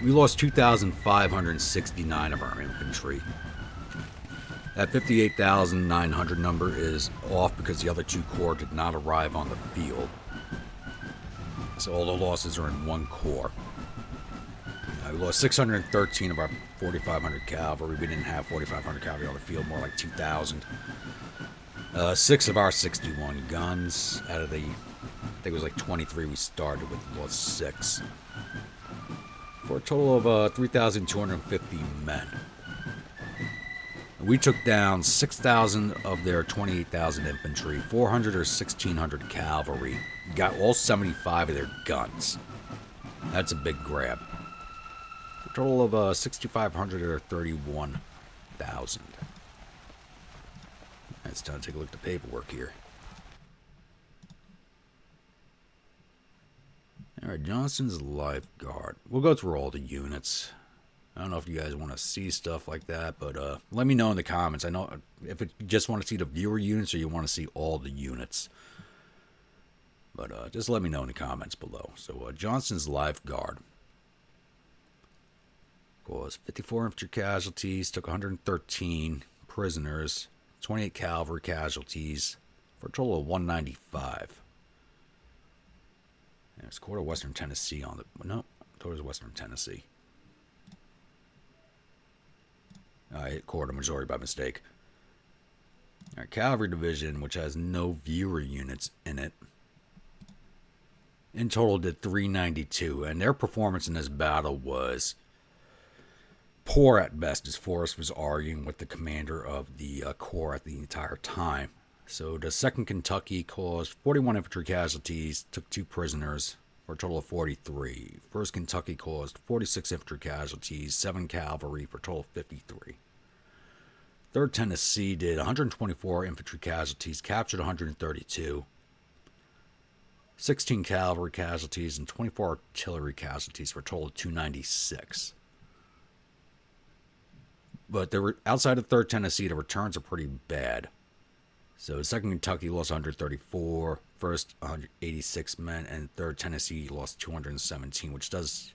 We lost 2,569 of our infantry. That 58,900 number is off because the other two corps did not arrive on the field. So all the losses are in one corps. We lost 613 of our 4,500 cavalry. We didn't have 4,500 cavalry on the field, more like 2,000. 6 of our 61 guns out of the, I think it was like 23 we started with, lost 6. For a total of 3,250 men. We took down 6,000 of their 28,000 infantry, 400 or 1,600 cavalry. Got all 75 of their guns. That's a big grab. A total of 6,500 or 31,000. It's time to take a look at the paperwork here. Alright, Johnston's Lifeguard. We'll go through all the units. I don't know if you guys want to see stuff like that, but let me know in the comments. I know if you just want to see the viewer units or you want to see all the units. But just let me know in the comments below. So Johnston's Lifeguard caused 54 infantry casualties, took 113 prisoners, 28 cavalry casualties, for a total of 195. There's quarter Western Tennessee on the... No, towards Western Tennessee. I hit quarter Missouri by mistake. Our cavalry division, which has no viewer units in it, in total did 392, and their performance in this battle was poor at best, as Forrest was arguing with the commander of the corps at the entire time. So the 2nd Kentucky caused 41 infantry casualties, took 2 prisoners, for a total of 43. 1st Kentucky caused 46 infantry casualties, 7 cavalry, for a total of 53. 3rd Tennessee did 124 infantry casualties, captured 132, 16 cavalry casualties, and 24 artillery casualties, for a total of 296. But they were outside of 3rd Tennessee, the returns are pretty bad. So 2nd Kentucky lost 134, 1st 186 men, and 3rd Tennessee lost 217, which does...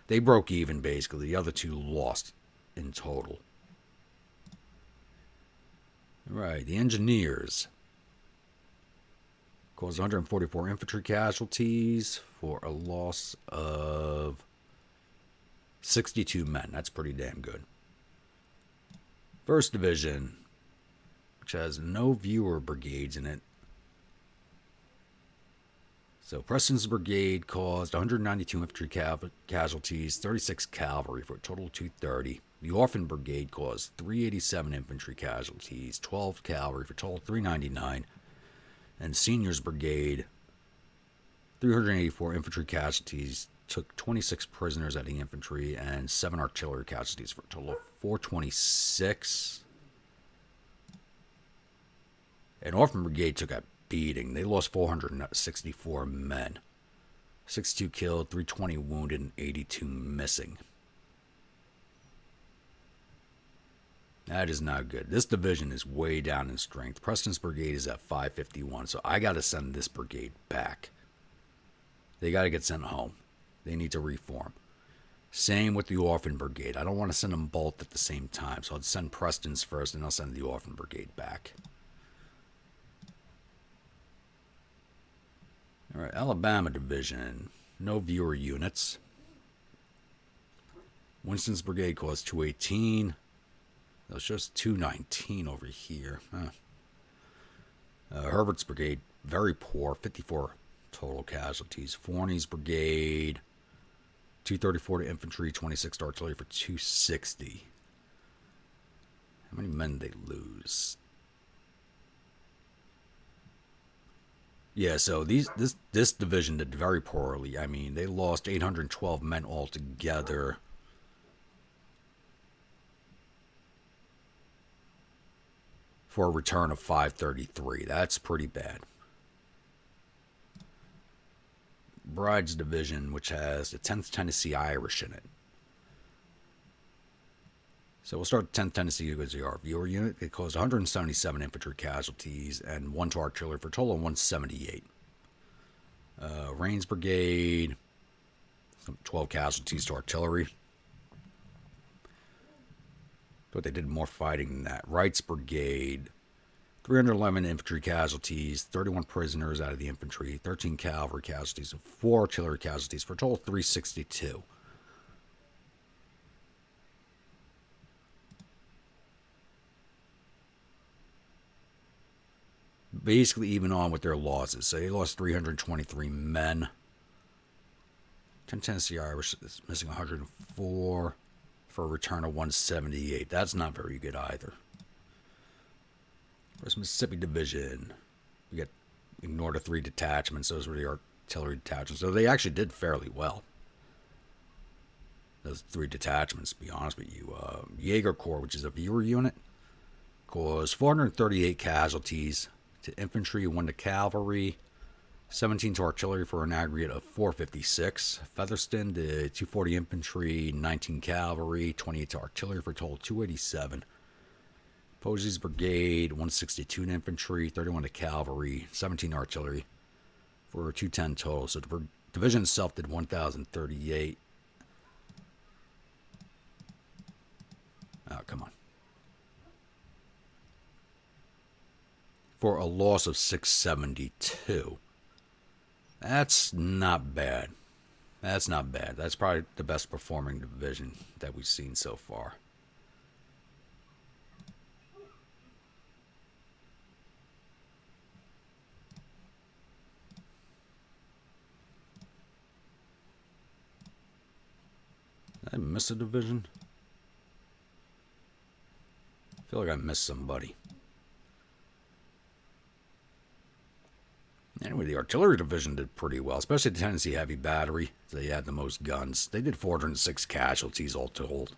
They broke even, basically. The other two lost in total. Right, the Engineers caused 144 infantry casualties for a loss of 62 men. That's pretty damn good. 1st Division, which has no viewer brigades in it. So Preston's Brigade caused 192 infantry casualties, 36 cavalry, for a total of 230. The Orphan Brigade caused 387 infantry casualties, 12 cavalry, for a total of 399. And Seniors Brigade, 384 infantry casualties, took 26 prisoners at the infantry, and 7 artillery casualties, for a total of 426. And Orphan Brigade took a beating. They lost 464 men. 62 killed, 320 wounded, and 82 missing. That is not good. This division is way down in strength. Preston's Brigade is at 551, so I got to send this brigade back. They got to get sent home. They need to reform. Same with the Orphan Brigade. I don't want to send them both at the same time, so I'll send Preston's first, and I'll send the Orphan Brigade back. All right, Alabama Division. No viewer units. Winston's Brigade caused 218. That shows 219 over here. Herbert's Brigade, very poor, 54 total casualties. Forney's Brigade, 234 to infantry, 26 to artillery, for 260. How many men did they lose? Yeah, so this division did very poorly. I mean, they lost 812 men altogether. For a return of 533. That's pretty bad. Bride's Division, which has the 10th Tennessee Irish in it. So we'll start with 10th Tennessee as our viewer unit. It caused 177 infantry casualties and 1 to artillery, for a total of 178. Rains Brigade, 12 casualties to artillery. But they did more fighting than that. Wright's Brigade, 311 infantry casualties, 31 prisoners out of the infantry, 13 cavalry casualties, and 4 artillery casualties for a total of 362. Basically even on with their losses. So they lost 323 men. 10 Tennessee Irish is missing 104 for a return of 178. That's not very good either. First Mississippi Division. We got ignored the 3 detachments. Those were the artillery detachments. So they actually did fairly well. Those 3 detachments, to be honest with you. Jaeger Corps, which is a viewer unit, caused 438 casualties to infantry, 1 to cavalry, 17 to artillery for an aggregate of 456. Featherston did 240 infantry, 19 cavalry, 28 to artillery for a total of 287. Posey's Brigade, 162 in infantry, 31 to cavalry, 17 to artillery for 210 total. So the division itself did 1,038. Oh, come on. For a loss of 672. That's not bad. That's not bad. That's probably the best performing division that we've seen so far. Did I miss a division? I feel like I missed somebody. Anyway, the artillery division did pretty well, especially the Tennessee Heavy Battery. They had the most guns. They did 406 casualties all told.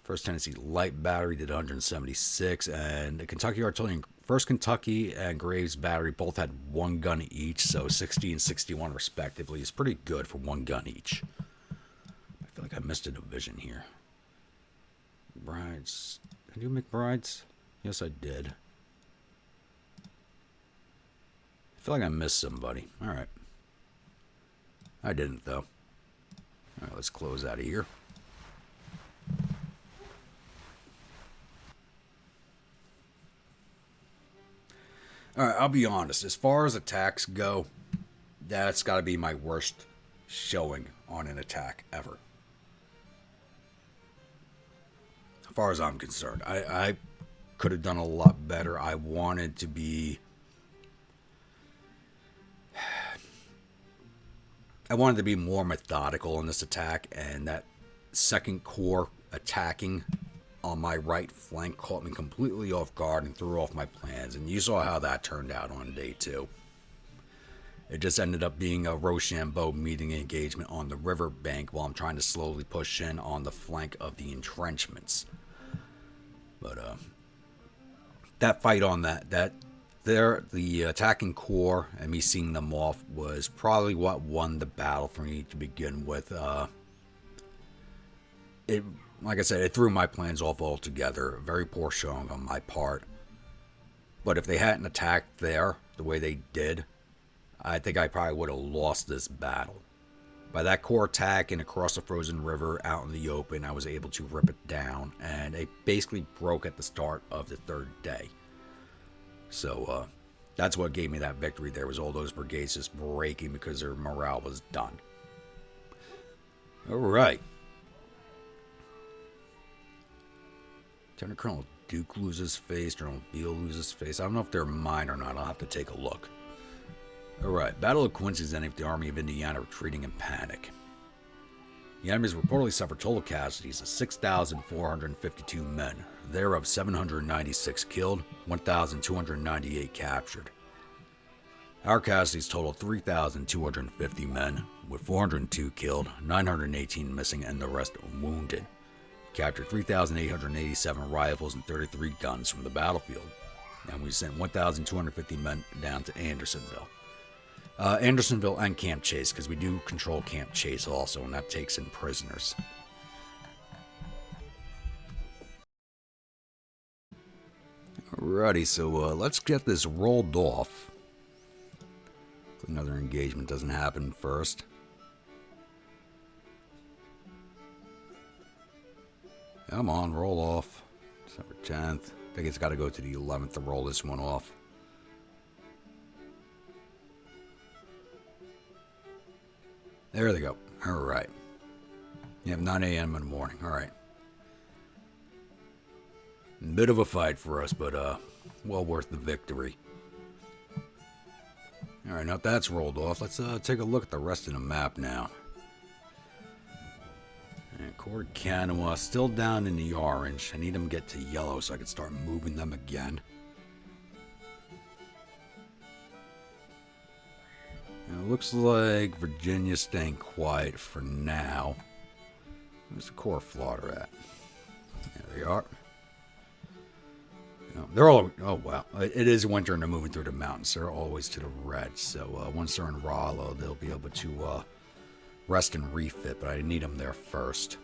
First Tennessee Light Battery did 176, and the Kentucky Artillery and First Kentucky and Graves Battery both had 1 gun each, so 60 and 61 respectively. It's pretty good for 1 gun each. I feel like I missed a division here. Brides. Did you make brides? Yes, I did. I feel like I missed somebody. Alright. I didn't, though. Alright, let's close out of here. Alright, I'll be honest. As far as attacks go, that's got to be my worst showing on an attack ever. As far as I'm concerned. I could have done a lot better. I wanted to be... I wanted to be more methodical in this attack, and that second corps attacking on my right flank caught me completely off guard and threw off my plans, and you saw how that turned out on day 2. It just ended up being a Rochambeau meeting engagement on the river bank while I'm trying to slowly push in on the flank of the entrenchments. But that fight on the attacking corps and me seeing them off was probably what won the battle for me to begin with. Like I said, it threw my plans off altogether. Very poor showing on my part. But if they hadn't attacked there the way they did, I think I probably would have lost this battle. By that corps attack and across the frozen river out in the open, I was able to rip it down, and it basically broke at the start of the 3rd day. So that's what gave me that victory. There was all those brigades just breaking because their morale was done. All right. Lieutenant Colonel Duke loses face. General Beale loses face. I don't know if they're mine or not. I'll have to take a look. All right. Battle of Quincy is ending with the Army of Indiana retreating in panic. The enemies reportedly suffered total casualties of 6,452 men, thereof 796 killed, 1,298 captured. Our casualties totaled 3,250 men, with 402 killed, 918 missing, and the rest wounded. Captured 3,887 rifles and 33 guns from the battlefield, and we sent 1,250 men down to Andersonville. Andersonville and Camp Chase, because we do control Camp Chase also, and that takes in prisoners. Alrighty, so let's get this rolled off. Another engagement doesn't happen first. Come on, roll off. December 10th. I think it's got to go to the 11th to roll this one off. There they go. All right. Yeah, 9 a.m. in the morning. All right. Bit of a fight for us, but well worth the victory. All right, now that that's rolled off, let's take a look at the rest of the map now. And Court of Canal still down in the orange. I need them to get to yellow so I can start moving them again. And it looks like Virginia's staying quiet for now. Where's the core flotter at? There they are. They're all, oh wow, it is winter and they're moving through the mountains. They're always to the red, so once they're in Rollo, they'll be able to rest and refit, but I need them there first.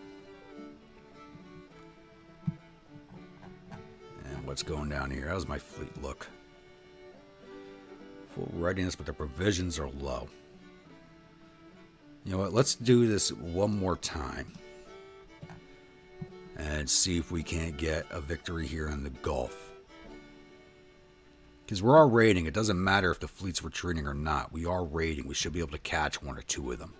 And what's going down here? How's my fleet look? Full readiness, but the provisions are low. You know what, let's do this one more time and see if we can't get a victory here in the Gulf. Because we're all raiding. It doesn't matter if the fleet's retreating or not. We are raiding. We should be able to catch one or two of them.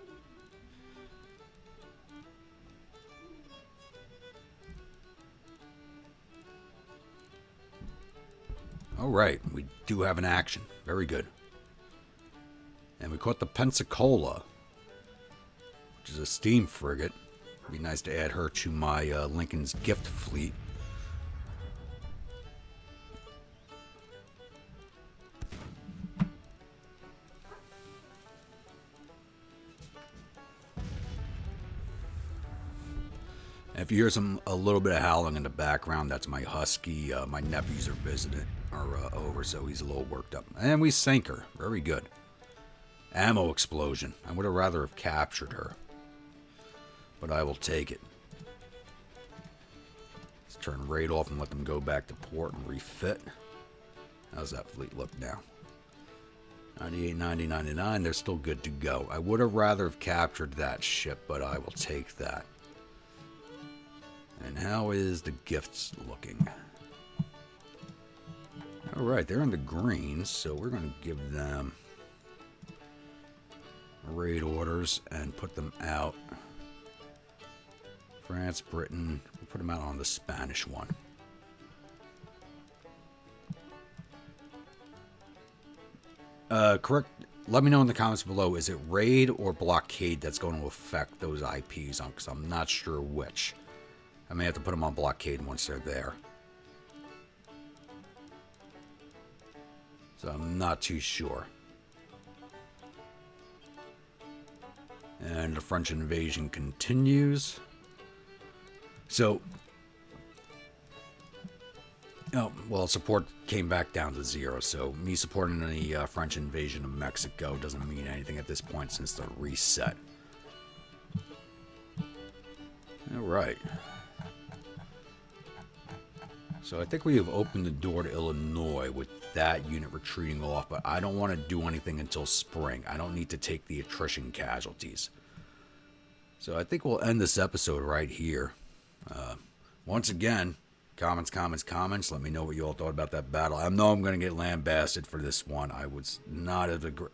All right. We do have an action. Very good. And we caught the Pensacola, which is a steam frigate. It'd be nice to add her to my Lincoln's gift fleet. If you hear a little bit of howling in the background, that's my husky. My nephews are visiting, or over, so he's a little worked up. And we sank her. Very good. Ammo explosion. I would have rather have captured her, but I will take it. Let's turn raid off and let them go back to port and refit. How's that fleet look now? 98, 90, 99. They're still good to go. I would have rather have captured that ship, but I will take that. And how is the gifts looking? Alright, they're in the green, so we're going to give them raid orders and put them out. France, Britain, we'll put them out on the Spanish one. Correct. Let me know in the comments below, is it raid or blockade that's going to affect those IPs? Because I'm not sure which. I may have to put them on blockade once they're there. So I'm not too sure. And the French invasion continues. So, oh, well, support came back down to 0. So me supporting the French invasion of Mexico doesn't mean anything at this point since the reset. All right. So I think we have opened the door to Illinois with that unit retreating off, but I don't want to do anything until spring. I don't need to take the attrition casualties. So I think we'll end this episode right here. Once again, comments. Let me know what you all thought about that battle. I know I'm going to get lambasted for this one. I was not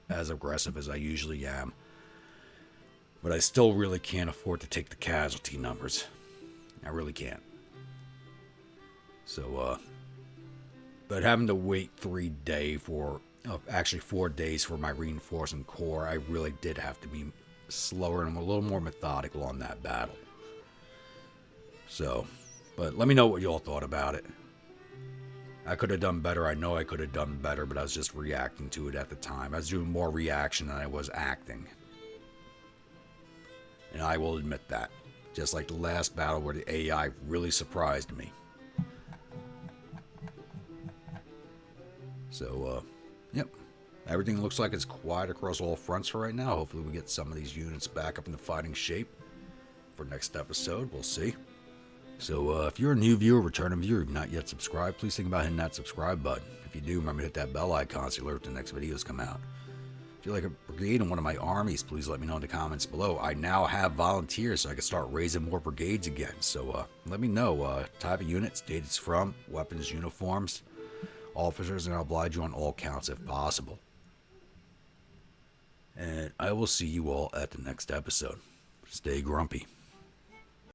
as aggressive as I usually am. But I still really can't afford to take the casualty numbers. I really can't. So, but having to wait 4 days for my reinforcing corps, I really did have to be slower and a little more methodical on that battle. So, but let me know what you all thought about it. I could have done better. I know I could have done better, but I was just reacting to it at the time. I was doing more reaction than I was acting. And I will admit that. Just like the last battle where the AI really surprised me. So, yep. Everything looks like it's quiet across all fronts for right now. Hopefully we get some of these units back up in the fighting shape for next episode. We'll see. So, if you're a new viewer, returning viewer, you've not yet subscribed, please think about hitting that subscribe button. If you do, remember to hit that bell icon so you're alerted when the next videos come out. If you like a brigade in one of my armies, please let me know in the comments below. I now have volunteers, so I can start raising more brigades again. So let me know type of units, date it's from, weapons, uniforms, officers, and I'll oblige you on all counts if possible. And I will see you all at the next episode. Stay grumpy.